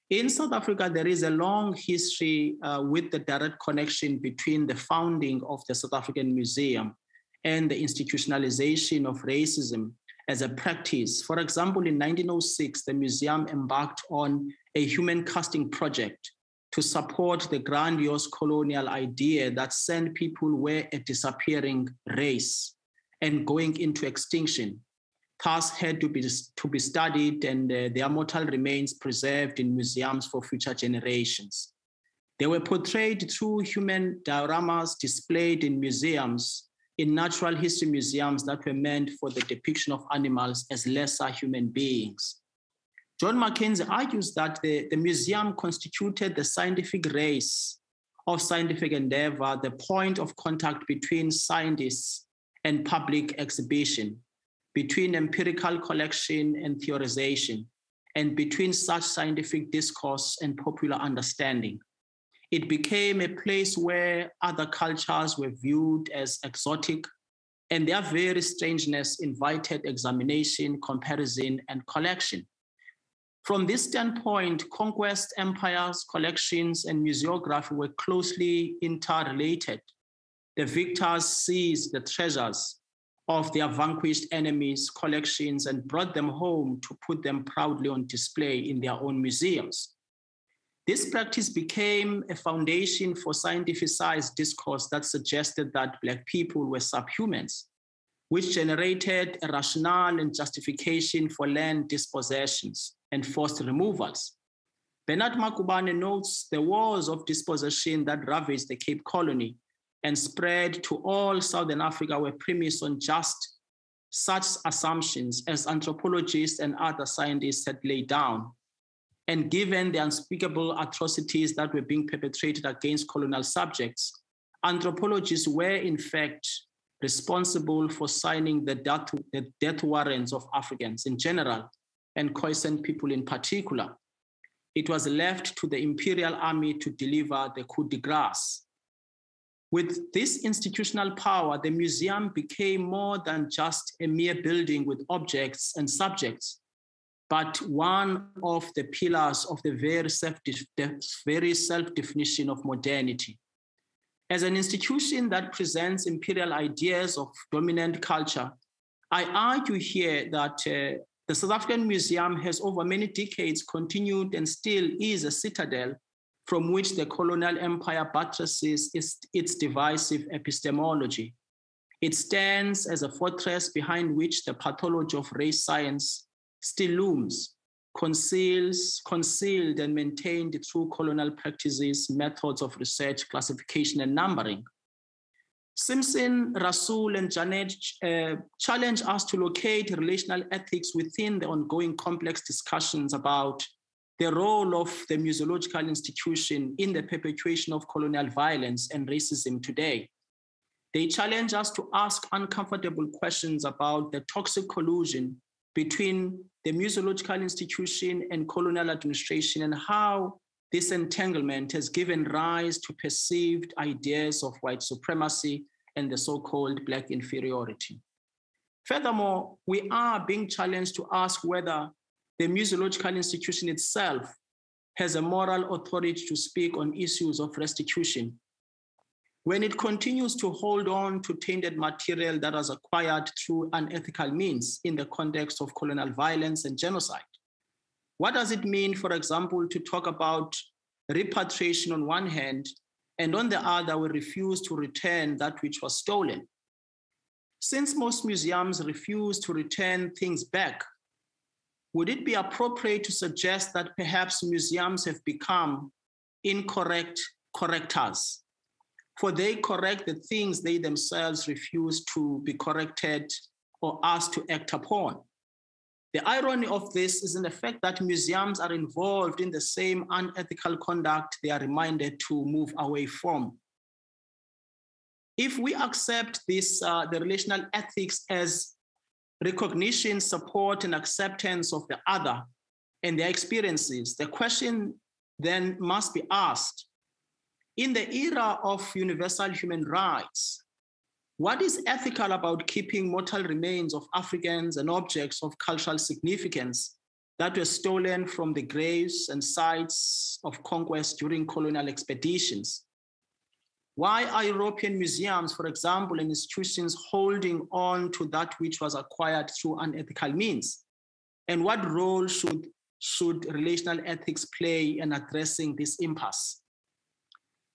In South Africa, there is a long history with the direct connection between the founding of the South African Museum and the institutionalization of racism as a practice. For example, in 1906, the museum embarked on a human casting project to support the grandiose colonial idea that sand people were a disappearing race and going into extinction, thus had to be studied and their mortal remains preserved in museums for future generations. They were portrayed through human dioramas displayed in museums, in natural history museums that were meant for the depiction of animals as lesser human beings. John Mackenzie argues that the museum constituted the scientific race of scientific endeavor, the point of contact between scientists and public exhibition, between empirical collection and theorization, and between such scientific discourse and popular understanding. It became a place where other cultures were viewed as exotic, and their very strangeness invited examination, comparison, and collection. From this standpoint, conquest, empires, collections, and museography were closely interrelated. The victors seized the treasures of their vanquished enemies' collections and brought them home to put them proudly on display in their own museums. This practice became a foundation for scientificized discourse that suggested that Black people were subhumans, which generated a rationale and justification for land dispossessions and forced removals. Bernard Makubane notes the wars of dispossession that ravaged the Cape Colony and spread to all Southern Africa were premised on just such assumptions as anthropologists and other scientists had laid down. And given the unspeakable atrocities that were being perpetrated against colonial subjects, anthropologists were in fact responsible for signing the death warrants of Africans in general and Khoisan people in particular. It was left to the imperial army to deliver the coup de grace. With this institutional power, the museum became more than just a mere building with objects and subjects, but one of the pillars of the very self-definition of modernity. As an institution that presents imperial ideas of dominant culture, I argue here that the South African Museum has over many decades continued and still is a citadel from which the colonial empire buttresses its divisive epistemology. It stands as a fortress behind which the pathology of race science still looms, concealed and maintained through colonial practices, methods of research, classification, and numbering. Simpson, Rasool, and Janet challenge us to locate relational ethics within the ongoing complex discussions about the role of the museological institution in the perpetuation of colonial violence and racism today. They challenge us to ask uncomfortable questions about the toxic collusion between the museological institution and colonial administration and how this entanglement has given rise to perceived ideas of white supremacy and the so-called Black inferiority. Furthermore, we are being challenged to ask whether the museological institution itself has a moral authority to speak on issues of restitution when it continues to hold on to tainted material that was acquired through unethical means in the context of colonial violence and genocide. What does it mean, for example, to talk about repatriation on one hand, and on the other, we refuse to return that which was stolen? Since most museums refuse to return things back, would it be appropriate to suggest that perhaps museums have become incorrect correctors? For they correct the things they themselves refuse to be corrected or asked to act upon. The irony of this is in the fact that museums are involved in the same unethical conduct they are reminded to move away from. If we accept this, the relational ethics as recognition, support, and acceptance of the other and their experiences, the question then must be asked, in the era of universal human rights, what is ethical about keeping mortal remains of Africans and objects of cultural significance that were stolen from the graves and sites of conquest during colonial expeditions? Why are European museums, for example, and institutions holding on to that which was acquired through unethical means? And what role should relational ethics play in addressing this impasse?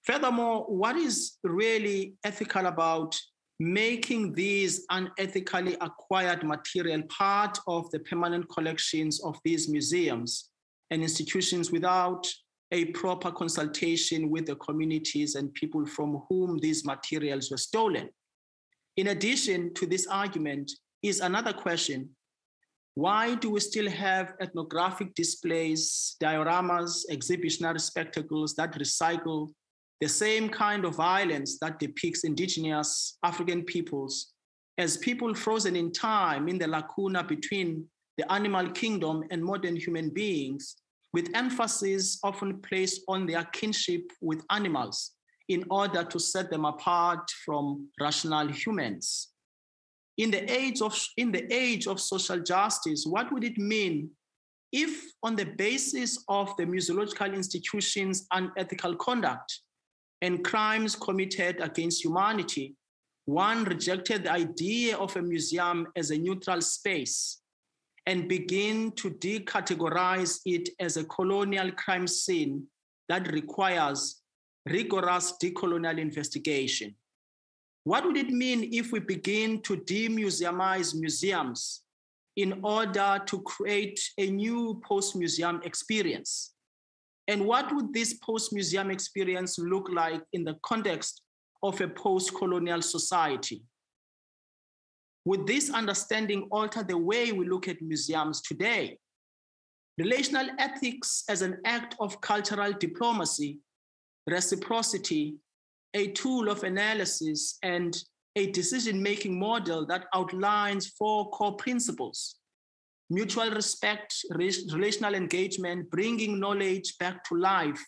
Furthermore, what is really ethical about making these unethically acquired material part of the permanent collections of these museums and institutions without a proper consultation with the communities and people from whom these materials were stolen? In addition to this argument is another question: why do we still have ethnographic displays, dioramas, exhibitionary spectacles that recycle the same kind of violence that depicts indigenous African peoples as people frozen in time in the lacuna between the animal kingdom and modern human beings, with emphasis often placed on their kinship with animals in order to set them apart from rational humans? In the age of social justice, what would it mean if, on the basis of the museological institution's unethical conduct and crimes committed against humanity, one rejected the idea of a museum as a neutral space and begin to decategorize it as a colonial crime scene that requires rigorous decolonial investigation? What would it mean if we begin to demuseumize museums in order to create a new post-museum experience? And what would this post-museum experience look like in the context of a post-colonial society? Would this understanding alter the way we look at museums today? Relational ethics as an act of cultural diplomacy, reciprocity, a tool of analysis, and a decision-making model that outlines 4 core principles: mutual respect, relational engagement, bringing knowledge back to life,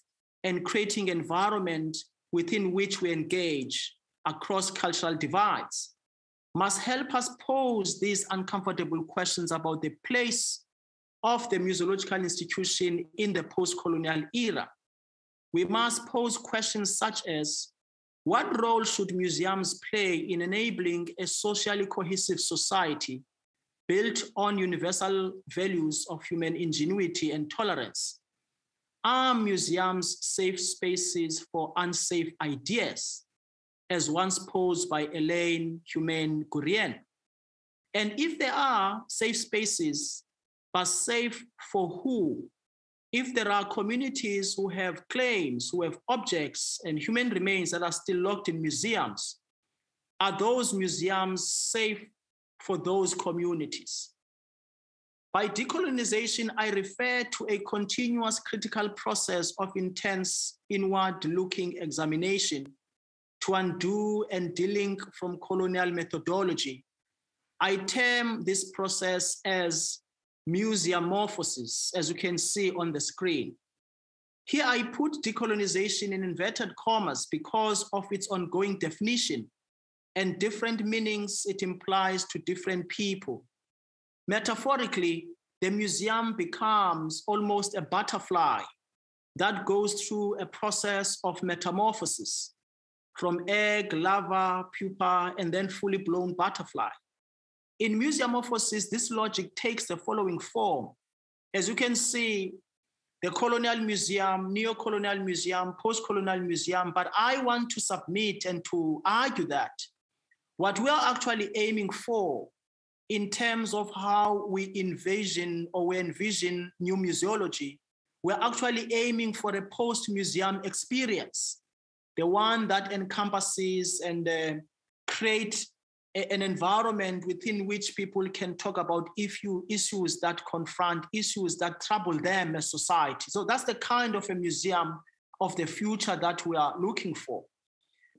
and creating environment within which we engage across cultural divides, must help us pose these uncomfortable questions about the place of the museological institution in the post-colonial era. We must pose questions such as, what role should museums play in enabling a socially cohesive society built on universal values of human ingenuity and tolerance? Are museums safe spaces for unsafe ideas, as once posed by Elaine Humain-Gurien? And if there are safe spaces, but safe for who? If there are communities who have claims, who have objects and human remains that are still locked in museums, are those museums safe for those communities? By decolonization, I refer to a continuous critical process of intense inward-looking examination to undo and delink from colonial methodology. I term this process as museumorphosis, as you can see on the screen. Here I put decolonization in inverted commas because of its ongoing definition and different meanings it implies to different people. Metaphorically, the museum becomes almost a butterfly that goes through a process of metamorphosis from egg, larva, pupa, and then fully blown butterfly. In museumorphosis, this logic takes the following form. As you can see, the colonial museum, neo-colonial museum, post-colonial museum, but I want to submit and to argue that what we are actually aiming for in terms of how we envision new museology, we're actually aiming for a post-museum experience, the one that encompasses and create an environment within which people can talk about issues that confront, issues that trouble them as society. So that's the kind of a museum of the future that we are looking for.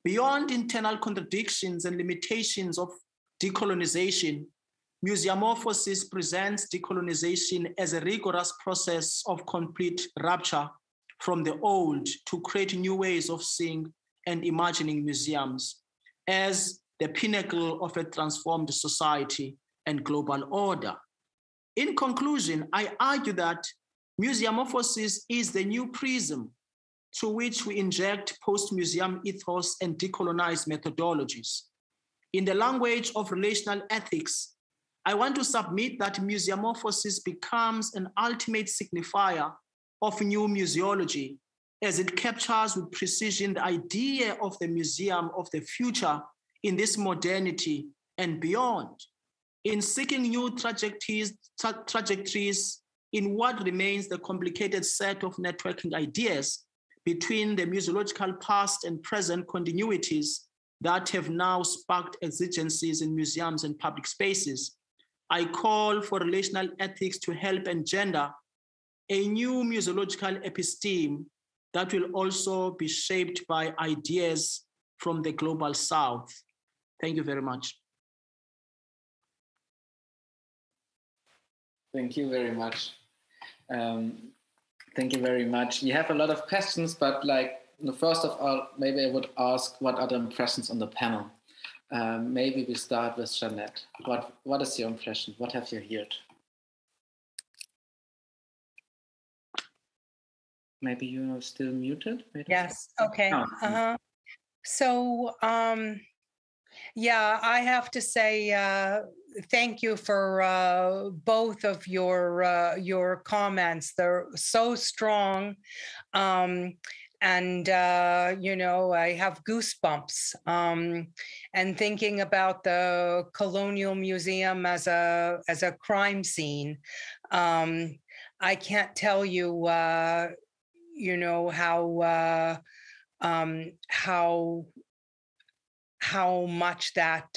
Beyond internal contradictions and limitations of decolonization, museumorphosis presents decolonization as a rigorous process of complete rupture from the old to create new ways of seeing and imagining museums as the pinnacle of a transformed society and global order. In conclusion, I argue that museumorphosis is the new prism through which we inject post-museum ethos and decolonized methodologies. In the language of relational ethics, I want to submit that museumorphosis becomes an ultimate signifier of new museology as it captures with precision the idea of the museum of the future in this modernity and beyond. In seeking new trajectories in what remains the complicated set of networking ideas between the museological past and present continuities that have now sparked exigencies in museums and public spaces, I call for relational ethics to help engender a new museological episteme that will also be shaped by ideas from the global South. Thank you very much. Thank you very much. Thank you very much. We have a lot of questions, but first of all, maybe I would ask what are the impressions on the panel? Maybe we start with Jeanette. What is your impression? What have you heard? Maybe you are still muted? Yes, okay. So, yeah, I have to say thank you for both of your comments. They're so strong. And, I have goosebumps and thinking about the Colonial Museum as a crime scene. I can't tell you, how much that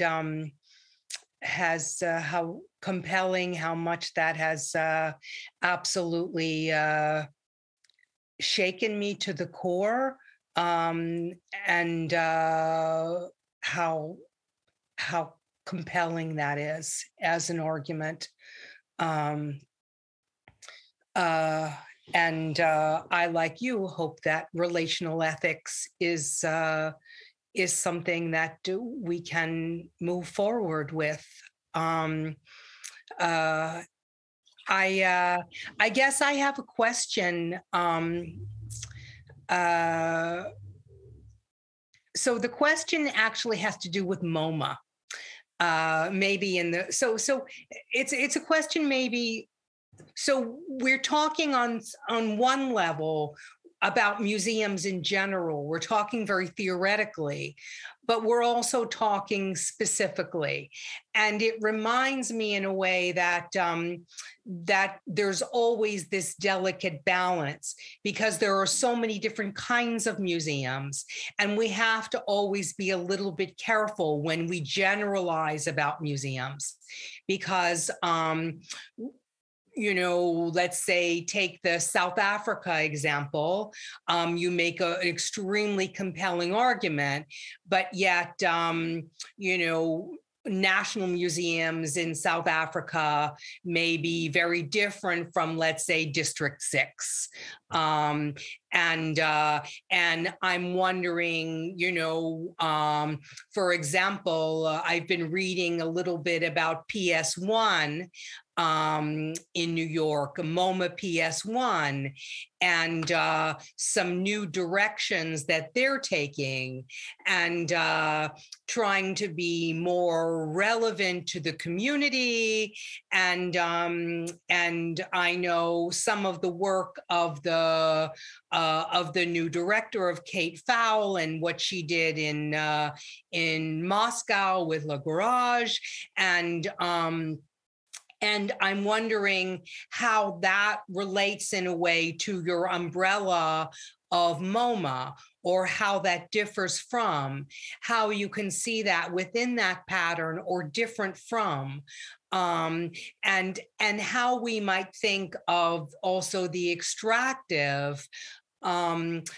has, how compelling, how much that has absolutely shaken me to the core, and how compelling that is as an argument. And I, like you, hope that relational ethics is something that we can move forward with. I guess I have a question. So the question actually has to do with MoMA. Maybe so it's a question maybe. So we're talking on one level about museums in general. We're talking very theoretically, but we're also talking specifically. And it reminds me in a way that that there's always this delicate balance because there are so many different kinds of museums. And we have to always be a little bit careful when we generalize about museums because let's say take the South Africa example, you make an extremely compelling argument, but yet, national museums in South Africa may be very different from, let's say, District 6. And I'm wondering, for example, I've been reading a little bit about PS1 in New York, MoMA PS1, and some new directions that they're taking, and trying to be more relevant to the community. And I know some of the work of the new director, of Kate Fowle, and what she did in Moscow with La Garage, and I'm wondering how that relates in a way to your umbrella of MoMA, or how that differs from, how you can see that within that pattern or different from, and how we might think of also the extractive and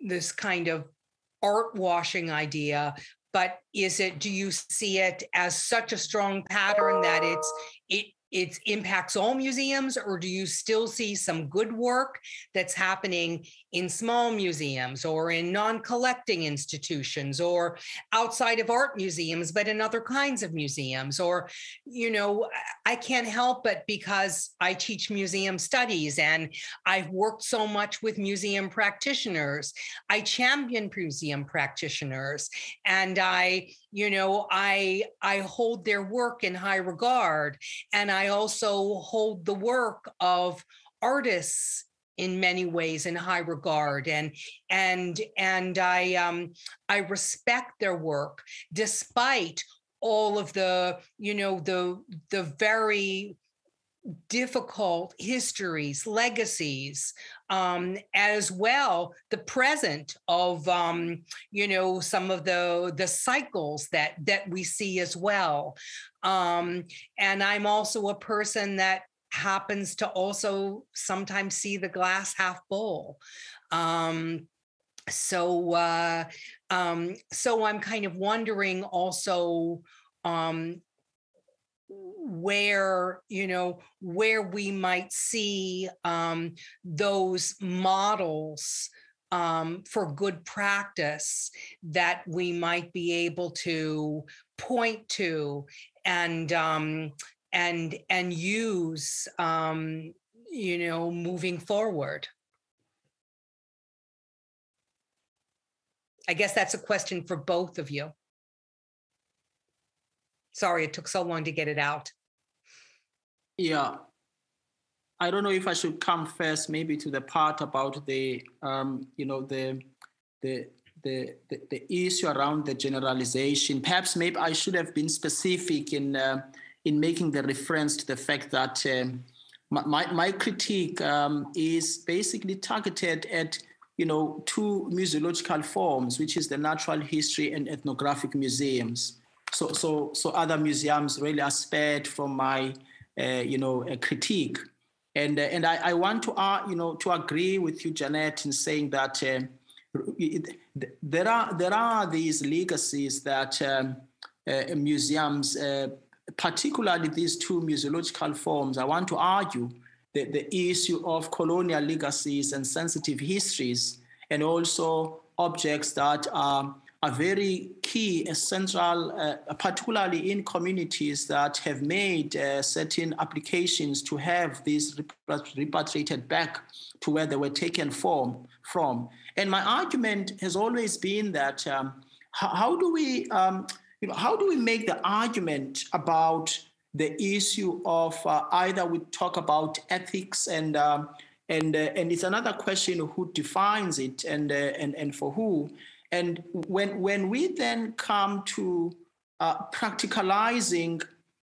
this kind of art washing idea. But do you see it as such a strong pattern that it impacts all museums, or do you still see some good work that's happening in small museums or in non-collecting institutions or outside of art museums, but in other kinds of museums? Or, I can't help but, because I teach museum studies and I've worked so much with museum practitioners, I champion museum practitioners, and I hold their work in high regard, and I also hold the work of artists in many ways in high regard, and I respect their work despite all of the the very difficult histories, legacies, as well, the present of some of the cycles that we see as well. And I'm also a person that happens to also sometimes see the glass half full. So I'm kind of wondering also where we might see those models for good practice that we might be able to point to and use moving forward. I guess that's a question for both of you. Sorry, it took so long to get it out. Yeah. I don't know if I should come first, maybe to the part about the issue around the generalization. Perhaps maybe I should have been specific in making the reference to the fact that my critique is basically targeted at two museological forms, which is the natural history and ethnographic museums. So other museums really are spared from my critique, and I want to agree with you, Janet, in saying that there are these legacies that museums, particularly these two museological forms. I want to argue that the issue of colonial legacies and sensitive histories, and also objects that are very key, essential, particularly in communities that have made certain applications to have these repatriated back to where they were taken from. And my argument has always been that how do we make the argument about the issue of either we talk about ethics and it's another question of who defines it and for who. And when we then come to practicalizing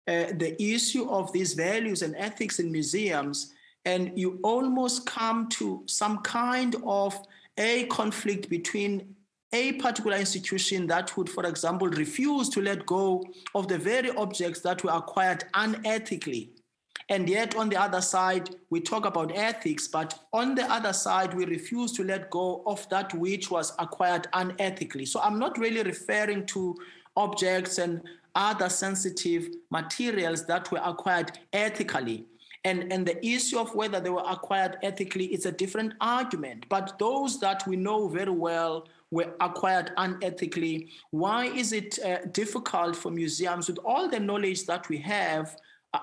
the issue of these values and ethics in museums, and you almost come to some kind of a conflict between a particular institution that would, for example, refuse to let go of the very objects that were acquired unethically. And yet, on the other side, we talk about ethics, but on the other side, we refuse to let go of that which was acquired unethically. So I'm not really referring to objects and other sensitive materials that were acquired ethically. And the issue of whether they were acquired ethically is a different argument. But those that we know very well were acquired unethically, why is it difficult for museums, with all the knowledge that we have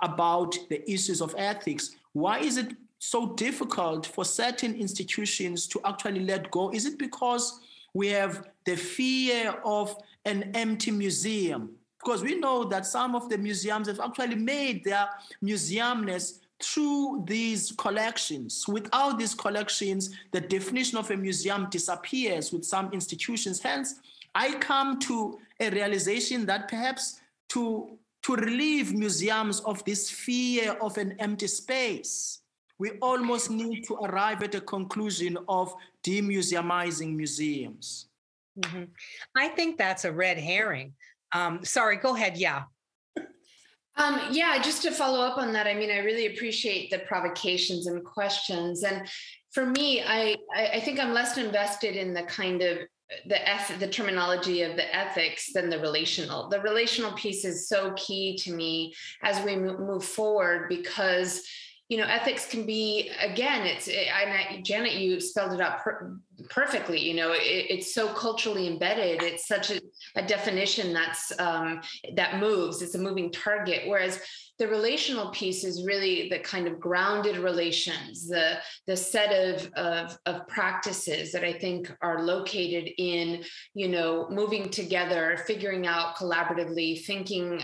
about the issues of ethics, why is it so difficult for certain institutions to actually let go? Is it because we have the fear of an empty museum? Because we know that some of the museums have actually made their museumness through these collections. Without these collections, the definition of a museum disappears with some institutions. Hence, I come to a realization that perhaps to relieve museums of this fear of an empty space, we almost need to arrive at a conclusion of demuseumizing museums. Mm-hmm. I think that's a red herring. Sorry, go ahead. Yeah. Yeah, just to follow up on that, I mean, I really appreciate the provocations and questions. And for me, I think I'm less invested in the kind of the terminology of the ethics than the relational. The relational piece is so key to me as we move forward, because ethics can be, again, Janet, you spelled it out perfectly. It's so culturally embedded. It's such a definition that moves. It's a moving target. Whereas the relational piece is really the kind of grounded relations, the set of practices that I think are located in, moving together, figuring out collaboratively, thinking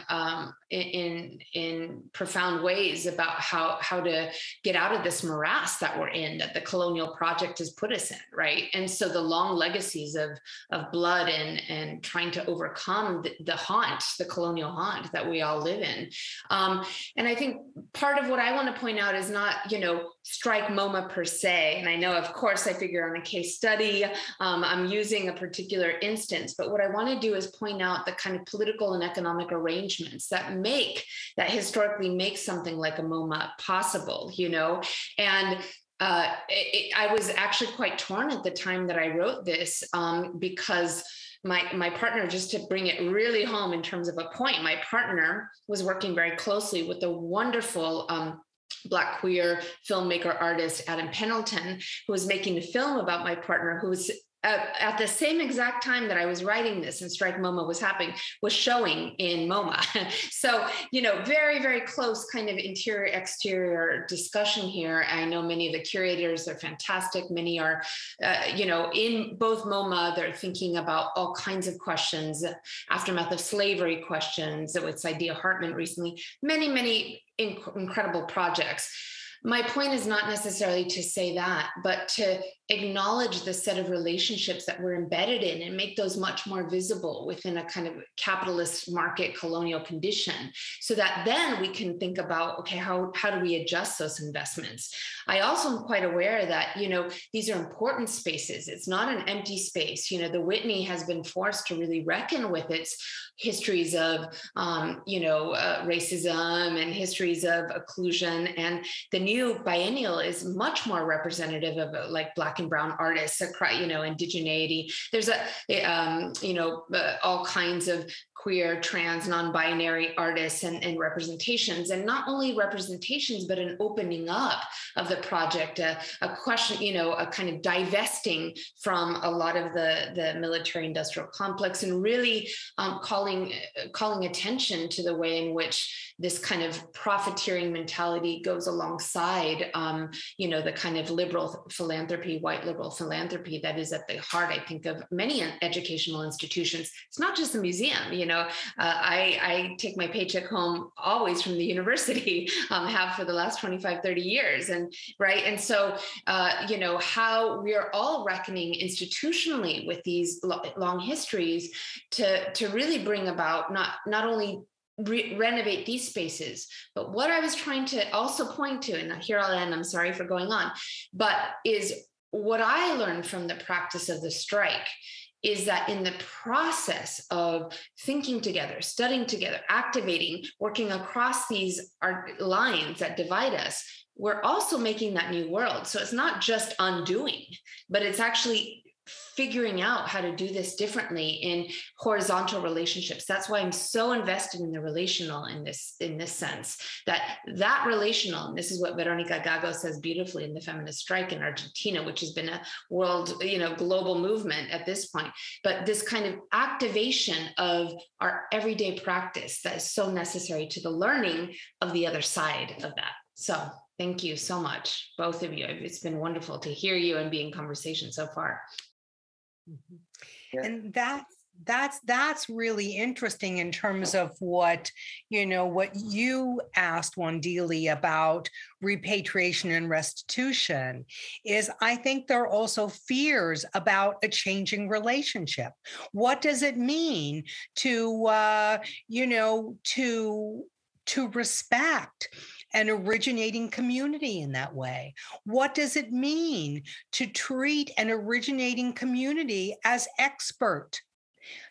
in profound ways about how to get out of this morass that we're in, that the colonial project has put us in, right? And so the long legacies of blood and trying to overcome the colonial haunt that we all live in. And I think part of what I want to point out is not, strike MoMA per se. And I know, of course, I figure on a case study, I'm using a particular instance, but what I want to do is point out the kind of political and economic arrangements that historically make something like a MoMA possible, and I was actually quite torn at the time that I wrote this, because my partner, just to bring it really home in terms of a point, my partner was working very closely with the wonderful Black queer filmmaker artist Adam Pendleton, who was making a film about my partner, who was at the same exact time that I was writing this and Strike MoMA was happening, was showing in MoMA. So, very, very close kind of interior exterior discussion here. I know many of the curators are fantastic. Many are, in both MoMA, they're thinking about all kinds of questions, aftermath of slavery questions with Saidiya Hartman recently, many, many incredible projects. My point is not necessarily to say that, but to acknowledge the set of relationships that we're embedded in and make those much more visible within a kind of capitalist market colonial condition, so that then we can think about, okay, how do we adjust those investments? I also am quite aware that, these are important spaces. It's not an empty space. The Whitney has been forced to really reckon with its histories of, racism and histories of occlusion. And the new biennial is much more representative of like Black and brown artists, indigeneity. There's all kinds of queer, trans, non-binary artists and representations, and not only representations, but an opening up of the project, a question, a kind of divesting from a lot of the military-industrial complex, and really calling attention to the way in which this kind of profiteering mentality goes alongside, the kind of liberal philanthropy, white liberal philanthropy that is at the heart, I think, of many educational institutions. It's not just the museum, I take my paycheck home always from the university, have for the last 25, 30 years. And right. And so, how we are all reckoning institutionally with these long histories to really bring about not only renovate these spaces, but what I was trying to also point to, and here I'll end, I'm sorry for going on, but is what I learned from the practice of the strike is that in the process of thinking together, studying together, activating, working across these lines that divide us, we're also making that new world. So it's not just undoing, but it's actually figuring out how to do this differently in horizontal relationships. That's why I'm so invested in the relational in this sense, that relational, and this is what Veronica Gago says beautifully in the feminist strike in Argentina, which has been a world, global movement at this point, but this kind of activation of our everyday practice that is so necessary to the learning of the other side of that. So thank you so much, both of you. It's been wonderful to hear you and be in conversation so far. Yeah. And that's really interesting in terms of what you asked Wandile about repatriation and restitution is I think there are also fears about a changing relationship. What does it mean to respect an originating community in that way? What does it mean to treat an originating community as expert?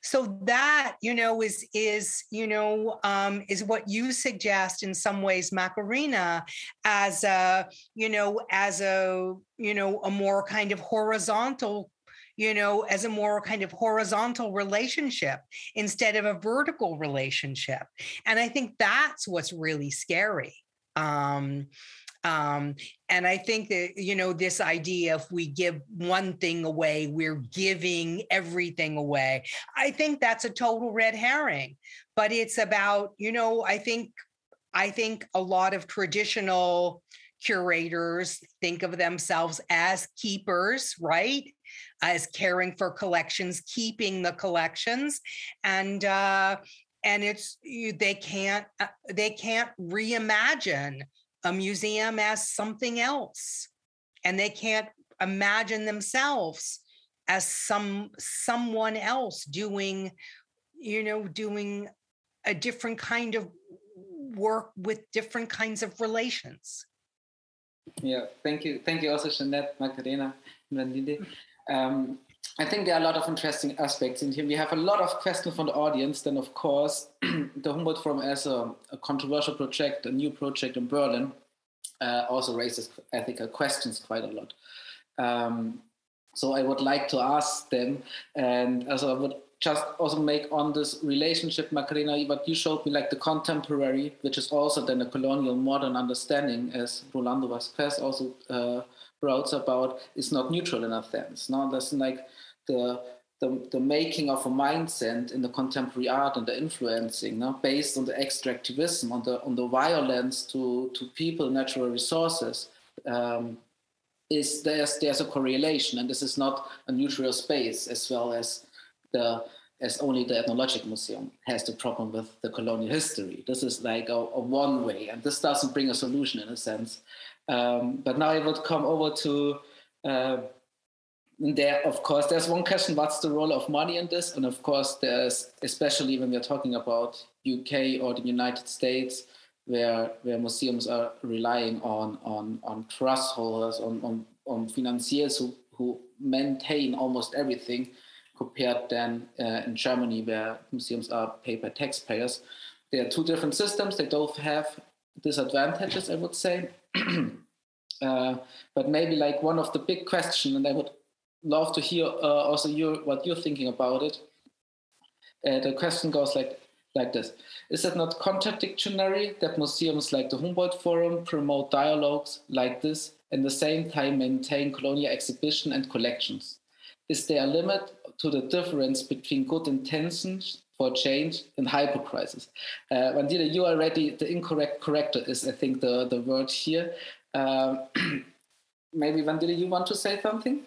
So that, is what you suggest in some ways, Macarena, as a more kind of horizontal relationship instead of a vertical relationship. And I think that's what's really scary. And I think that, this idea, if we give one thing away, we're giving everything away. I think that's a total red herring, but it's about, I think a lot of traditional curators think of themselves as keepers, right? As caring for collections, keeping the collections, and it's they can't reimagine a museum as something else, and they can't imagine themselves as someone else doing a different kind of work with different kinds of relations. Yeah, thank you also, Jeanette, Macarena, Wandile. I think there are a lot of interesting aspects in here. We have a lot of questions from the audience. Then, of course, the Humboldt Forum as a controversial project, a new project in Berlin, also raises ethical questions quite a lot. So I would like to ask them, and also I would just also make on this relationship, Macarena, what you showed me, like the contemporary, which is also then a colonial modern understanding, as Rolando Vazquez also wrote about, is not neutral in a sense. No, that's like the making of a mindset in the contemporary art and the influencing, no, based on the extractivism, on the violence to people, natural resources. There's a correlation, and this is not a neutral space, as well as only the Ethnological Museum has the problem with the colonial history. This is like a one way, and this doesn't bring a solution in a sense. But now I would come over to there. Of course, there's one question: what's the role of money in this? And of course, there's, especially when we're talking about UK or the United States, where museums are relying on trust holders, on financiers who maintain almost everything, compared then in Germany, where museums are paid by taxpayers. There are two different systems. They both have disadvantages, I would say. But maybe like one of the big questions, and I would love to hear also what you're thinking about it. The question goes like this. Is it not contradictory that museums like the Humboldt Forum promote dialogues like this and at the same time maintain colonial exhibition and collections? Is there a limit to the difference between good intentions for change and hypocrisy? Wandile, you already, the incorrect corrector is, I think, the word here. Maybe, Wandile, you want to say something?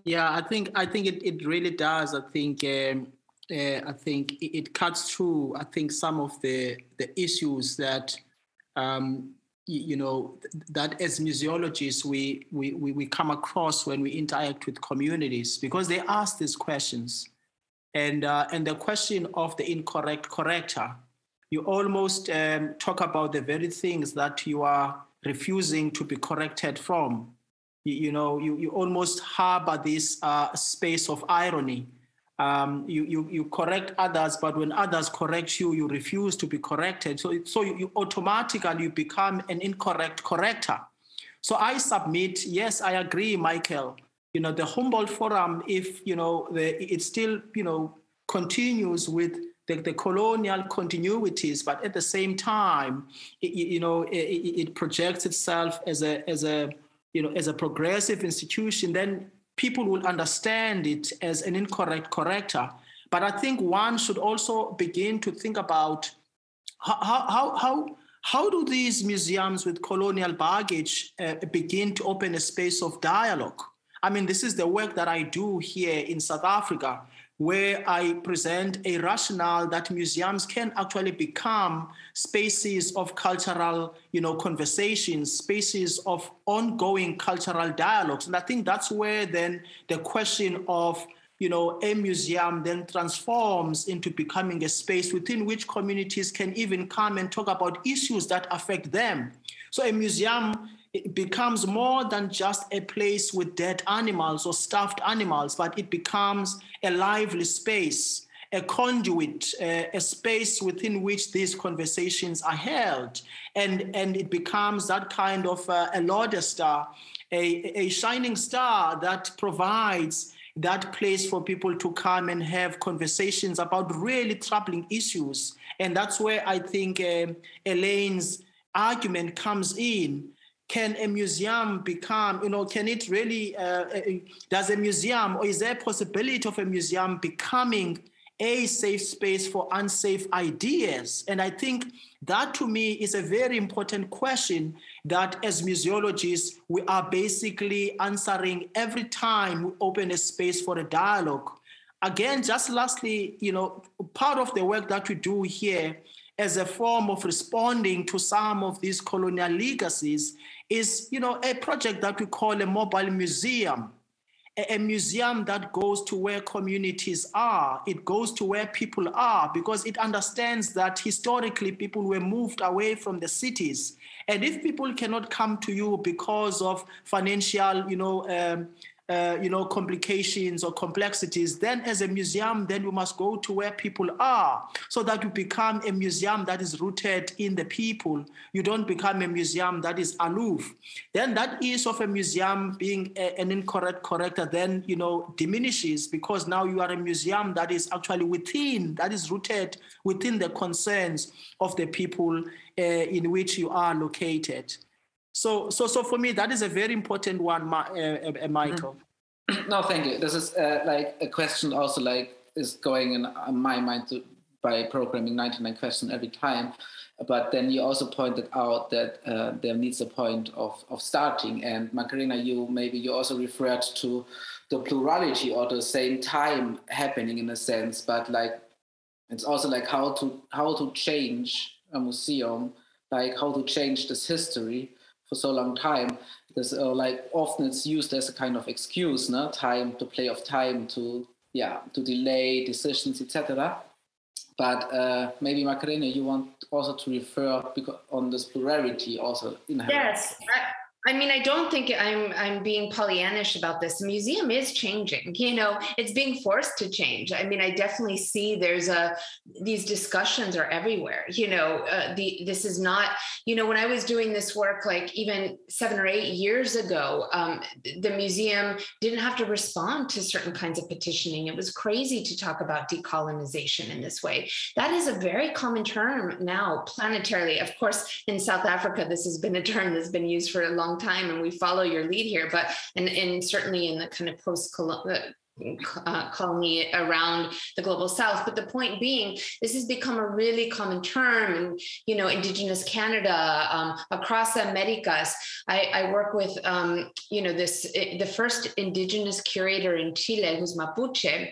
Yeah, I think it really does. I think it cuts through, I think, some of the issues that that as museologists we come across when we interact with communities, because they ask these questions, and the question of the incorrect corrector, you almost talk about the very things that you are refusing to be corrected from. you almost harbor this space of irony. You correct others, but when others correct you, you refuse to be corrected. So you automatically become an incorrect corrector. So I submit, yes, I agree, Michael. The Humboldt Forum, if it still continues with the colonial continuities, but at the same time, it projects itself as a progressive institution, then people will understand it as an incorrect corrector. But I think one should also begin to think about how do these museums with colonial baggage begin to open a space of dialogue? I mean, this is the work that I do here in South Africa, where I present a rationale that museums can actually become spaces of cultural, conversations, spaces of ongoing cultural dialogues. And I think that's where then the question of, a museum then transforms into becoming a space within which communities can even come and talk about issues that affect them. So a museum, it becomes more than just a place with dead animals or stuffed animals, but it becomes a lively space, a conduit, a space within which these conversations are held. And it becomes that kind of a lodestar, a shining star that provides that place for people to come and have conversations about really troubling issues. And that's where I think Elaine's argument comes in. Can a museum become, can it really, does a museum, or is there a possibility of a museum becoming a safe space for unsafe ideas? And I think that to me is a very important question that as museologists, we are basically answering every time we open a space for a dialogue. Again, just lastly, part of the work that we do here as a form of responding to some of these colonial legacies is, a project that we call a mobile museum, a museum that goes to where communities are. It goes to where people are because it understands that historically people were moved away from the cities. And if people cannot come to you because of financial, complications or complexities, then as a museum, then we must go to where people are so that we become a museum that is rooted in the people. You don't become a museum that is aloof. Then that ease of a museum being an incorrect corrector then, diminishes because now you are a museum that is actually that is rooted within the concerns of the people in which you are located. So for me, that is a very important one, Michael. No, thank you. This is like a question also is going in my mind by programming 99 questions every time. But then you also pointed out that there needs a point of starting. And Macarena, you also referred to the plurality or the same time happening in a sense, but it's also how to change a museum, how to change this history for so long time. This often it's used as a kind of excuse, time to play of time to delay decisions, etc. But maybe Macarena, you want also to refer on this plurality also inherent. Yes. I don't think I'm being Pollyannish about this. The museum is changing. It's being forced to change. I definitely see these discussions are everywhere. This is not. When I was doing this work, even 7 or 8 years ago, the museum didn't have to respond to certain kinds of petitioning. It was crazy to talk about decolonization in this way. That is a very common term now, planetarily. Of course, in South Africa, this has been a term that's been used for a long time, and we follow your lead here, but and certainly in the kind of post-colony around the global South. But the point being, this has become a really common term, and Indigenous Canada, across Americas. I work with the first Indigenous curator in Chile, who's Mapuche,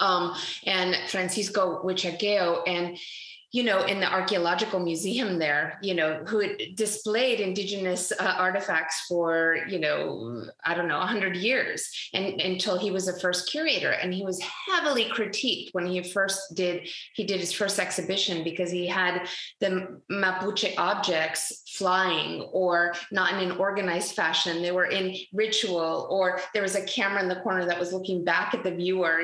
and Francisco Huichaqueo, and in the archaeological museum there, who had displayed indigenous artifacts for, I don't know, 100 years, and until he was the first curator. And he was heavily critiqued when he did his first exhibition, because he had the Mapuche objects flying or not in an organized fashion. They were in ritual, or there was a camera in the corner that was looking back at the viewer.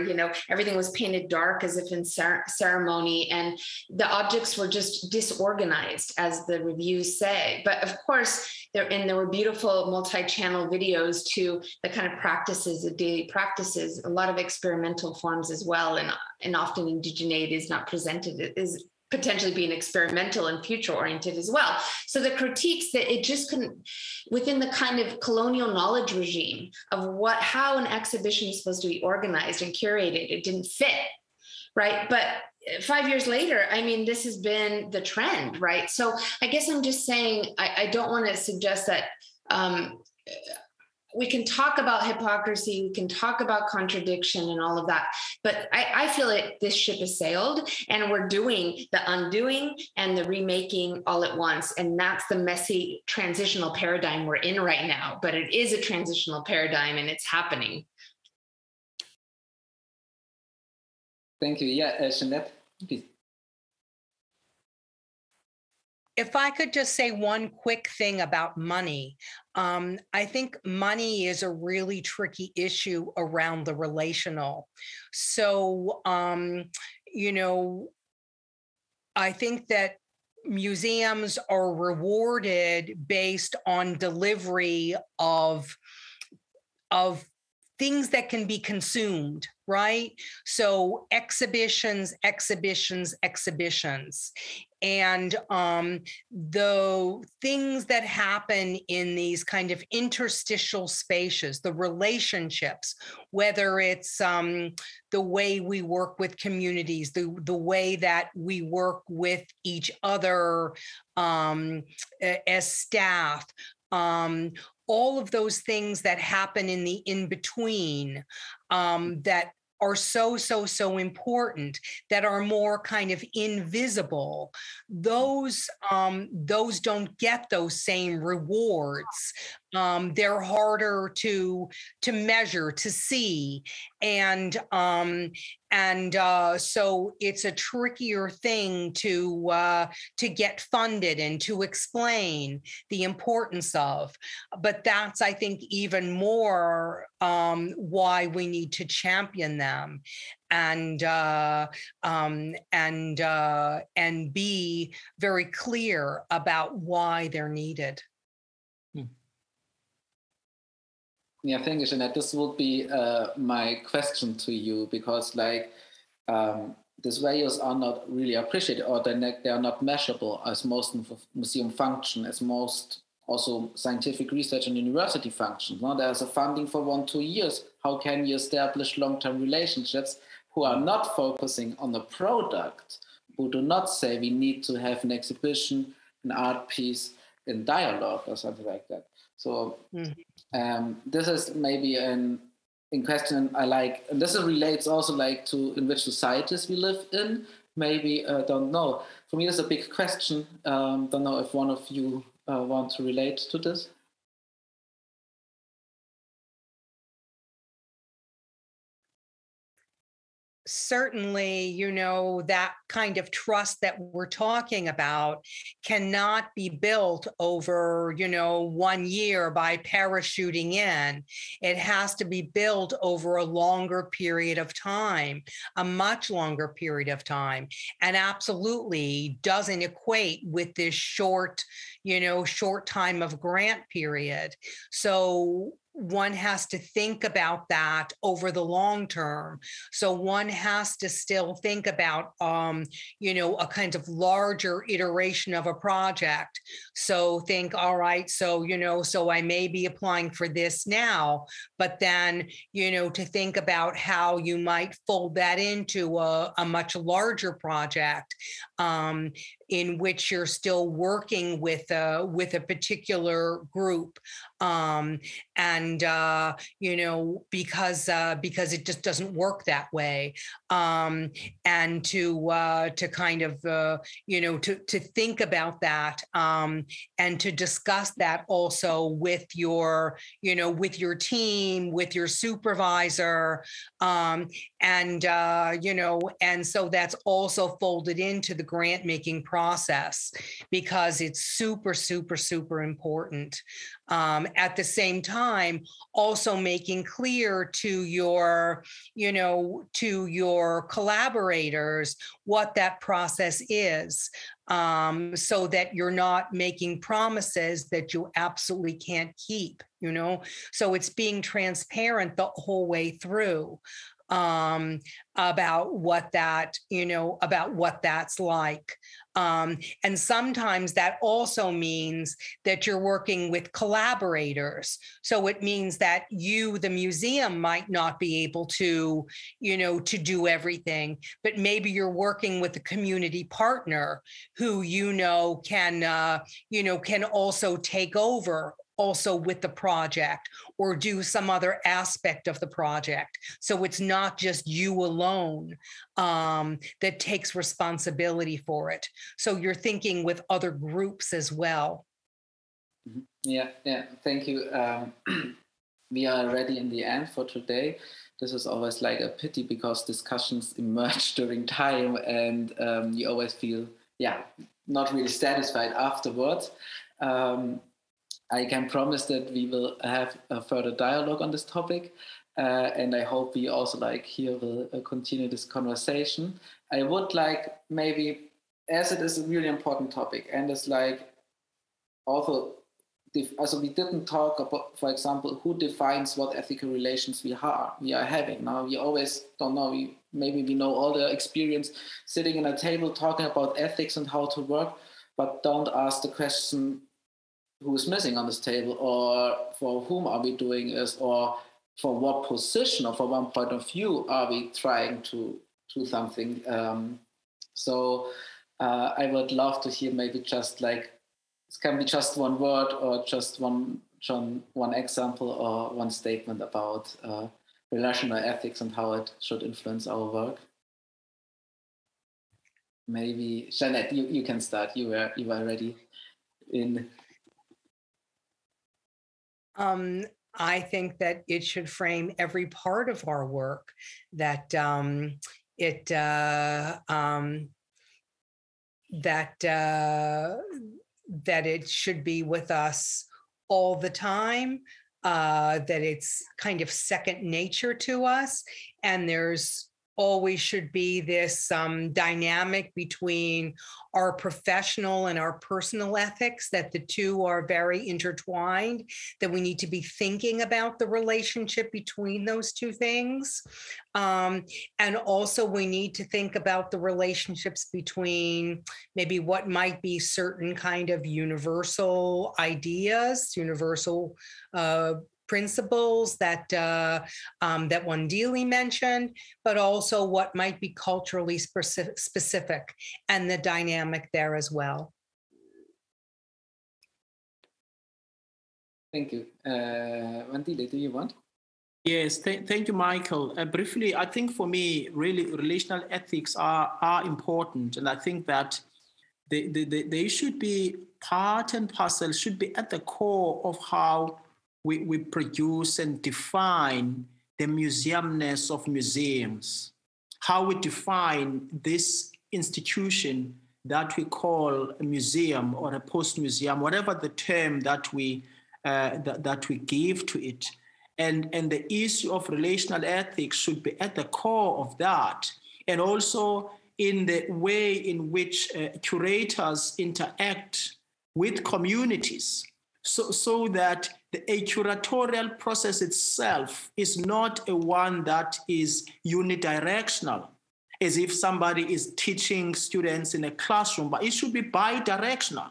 Everything was painted dark as if in ceremony, and the objects were just disorganized, as the reviews say. But of course, there were beautiful multi-channel videos to the kind of practices, the daily practices, a lot of experimental forms as well. And often indigeneity is not presented as potentially being experimental and future-oriented as well. So the critiques that it just couldn't, within the kind of colonial knowledge regime of how an exhibition is supposed to be organized and curated, it didn't fit, right? But 5 years later, I mean, this has been the trend, right? So I guess I'm just saying, I don't want to suggest that we can talk about hypocrisy, we can talk about contradiction and all of that, but I feel this ship has sailed, and we're doing the undoing and the remaking all at once. And that's the messy transitional paradigm we're in right now, but it is a transitional paradigm and it's happening. Thank you. Yeah, Jeanette, please. If I could just say one quick thing about money, I think money is a really tricky issue around the relational. So, I think that museums are rewarded based on delivery of things that can be consumed, right? So exhibitions. And the things that happen in these kind of interstitial spaces, the relationships, whether it's the way we work with communities, the way that we work with each other as staff, all of those things that happen in the in-between that are so important, that are more kind of invisible, those don't get those same rewards. They're harder to measure, to see, and so it's a trickier thing to get funded and to explain the importance of. But that's, I think, even more why we need to champion them and be very clear about why they're needed. Yeah, thank you, Jeanette. This would be my question to you, because these values are not really appreciated, or they are not measurable as most museum function, as most also scientific research and university functions. No? There's a funding for 1-2 years. How can you establish long-term relationships who are not focusing on the product, who do not say we need to have an exhibition, an art piece in dialogue or something like that? So this is maybe in question I like, and this relates also to in which societies we live in. Maybe, don't know. For me, it's a big question. Don't know if one of you want to relate to this. Certainly, that kind of trust that we're talking about cannot be built over, 1 year by parachuting in. It has to be built over a longer period of time, a much longer period of time, and absolutely doesn't equate with this short time of grant period. So one has to think about that over the long term. So one has to still think about, a kind of larger iteration of a project. So think, all right, so I may be applying for this now, but then, to think about how you might fold that into a much larger project in which you're still working with a particular group. Because it just doesn't work that way, and to kind of to think about that, and to discuss that also with your team, with your supervisor, and so that's also folded into the grant making process, because it's super, super, super important. At the same time, also making clear to your collaborators what that process is, so that you're not making promises that you absolutely can't keep, So it's being transparent the whole way through, about what that's like. And sometimes that also means that you're working with collaborators. So it means that the museum, might not be able to do everything, but maybe you're working with a community partner who can also take over also with the project, or do some other aspect of the project. So it's not just you alone that takes responsibility for it. So you're thinking with other groups as well. Yeah, thank you. We are already in the end for today. This is always like a pity, because discussions emerge during time, and you always feel, not really satisfied afterwards. I can promise that we will have a further dialogue on this topic, and I hope we also will continue this conversation. I would maybe, as it is a really important topic, and it's also we didn't talk about, for example, who defines what ethical relations we are having. Now we always don't know. Maybe we know all the experience sitting at a table talking about ethics and how to work, but don't ask the question, who's missing on this table, or for whom are we doing this, or for what position or for one point of view are we trying to do something. So I would love to hear maybe just it can be just one word, or just one example, or one statement about relational ethics and how it should influence our work. Maybe Jeanette, you can start. You were ready in. I think that it should frame every part of our work, that it should be with us all the time, that it's kind of second nature to us, and there's always should be this dynamic between our professional and our personal ethics, that the two are very intertwined, that we need to be thinking about the relationship between those two things. And also we need to think about the relationships between maybe what might be certain kind of universal ideas, universal principles that Wandile mentioned, but also what might be culturally specific, and the dynamic there as well. Thank you. Wandile, do you want? Yes, thank you, Michael. Briefly, I think for me, really, relational ethics are important, and I think that they should be part and parcel, should be at the core of how we produce and define the museumness of museums, how we define this institution that we call a museum or a post-museum, whatever the term that we give to it. And the issue of relational ethics should be at the core of that, and also in the way in which curators interact with communities, so that a curatorial process itself is not a one that is unidirectional, as if somebody is teaching students in a classroom, but it should be bidirectional.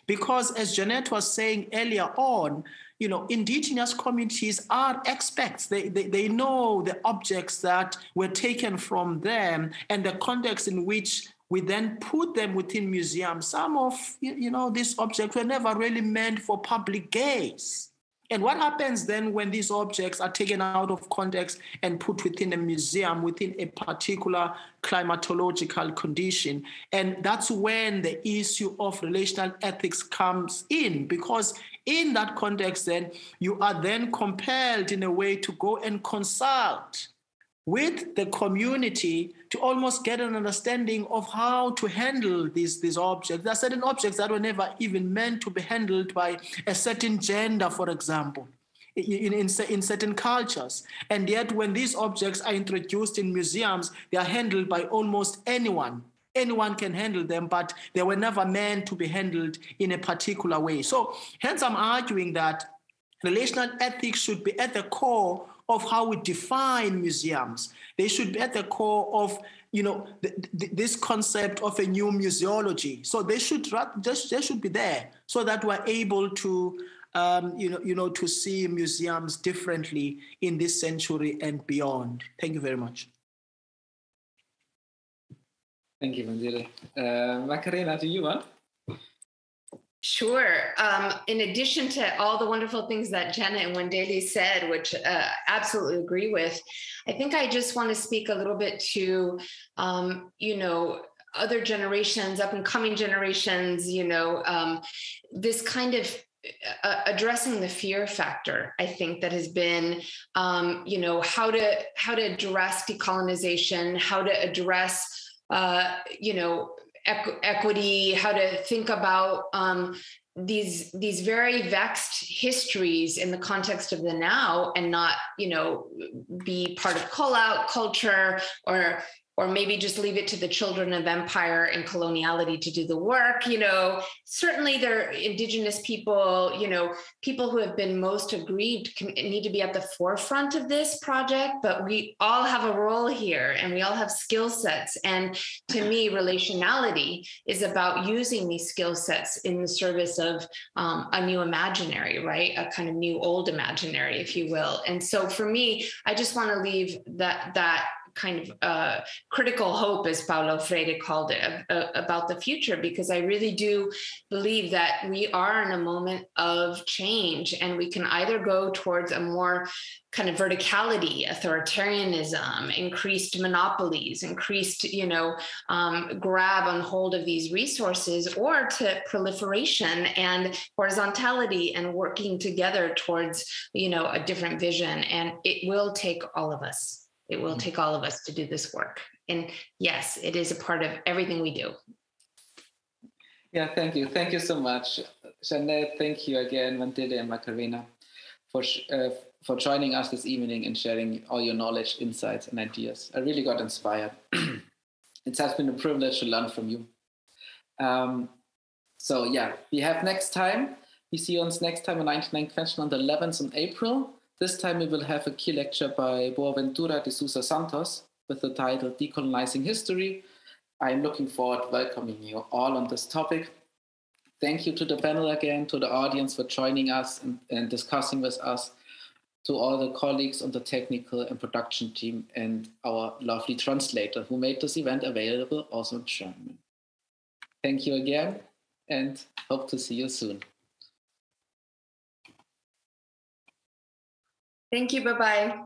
Because as Jeanette was saying earlier on, indigenous communities are experts. They know the objects that were taken from them and the context in which we then put them within museums. Some of these objects were never really meant for public gaze. And what happens then when these objects are taken out of context and put within a museum, within a particular climatological condition? And that's when the issue of relational ethics comes in, because in that context, then you are then compelled in a way to go and consult with the community to almost get an understanding of how to handle these objects. There are certain objects that were never even meant to be handled by a certain gender, for example, in certain cultures. And yet when these objects are introduced in museums, they are handled by almost anyone. Anyone can handle them, but they were never meant to be handled in a particular way. So hence I'm arguing that relational ethics should be at the core of how we define museums. They should be at the core of, this concept of a new museology. So they should be there so that we're able to, to see museums differently in this century and beyond. Thank you very much. Thank you, Wandile. Macarena, do you want? Sure. In addition to all the wonderful things that Janet and Wandile said, which absolutely agree with, I think I just want to speak a little bit to, other generations, up and coming generations, this kind of addressing the fear factor, I think that has been, how to address decolonization, how to address, equity, how to think about these very vexed histories in the context of the now, and not, be part of call-out culture, or maybe just leave it to the children of empire and coloniality to do the work. Certainly there are indigenous people, people who have been most aggrieved need to be at the forefront of this project, but we all have a role here and we all have skill sets. And to me, relationality is about using these skill sets in the service of a new imaginary, right? A kind of new old imaginary, if you will. And so for me, I just want to leave that kind of critical hope, as Paulo Freire called it, about the future, because I really do believe that we are in a moment of change, and we can either go towards a more kind of verticality, authoritarianism, increased monopolies, increased, grab on hold of these resources, or to proliferation and horizontality and working together towards, a different vision. And it will take all of us. It will take all of us to do this work. And yes, it is a part of everything we do. Yeah, thank you. Thank you so much. Jeanette, thank you again, Wandile and Macarena, for joining us this evening and sharing all your knowledge, insights, and ideas. I really got inspired. It has been a privilege to learn from you. We have next time. We see you on next time on 99 Question on the 11th of April. This time we will have a key lecture by Boaventura de Sousa Santos with the title Decolonizing History. I'm looking forward to welcoming you all on this topic. Thank you to the panel again, to the audience for joining us and discussing with us, to all the colleagues on the technical and production team, and our lovely translator who made this event available also in German. Thank you again, and hope to see you soon. Thank you. Bye-bye.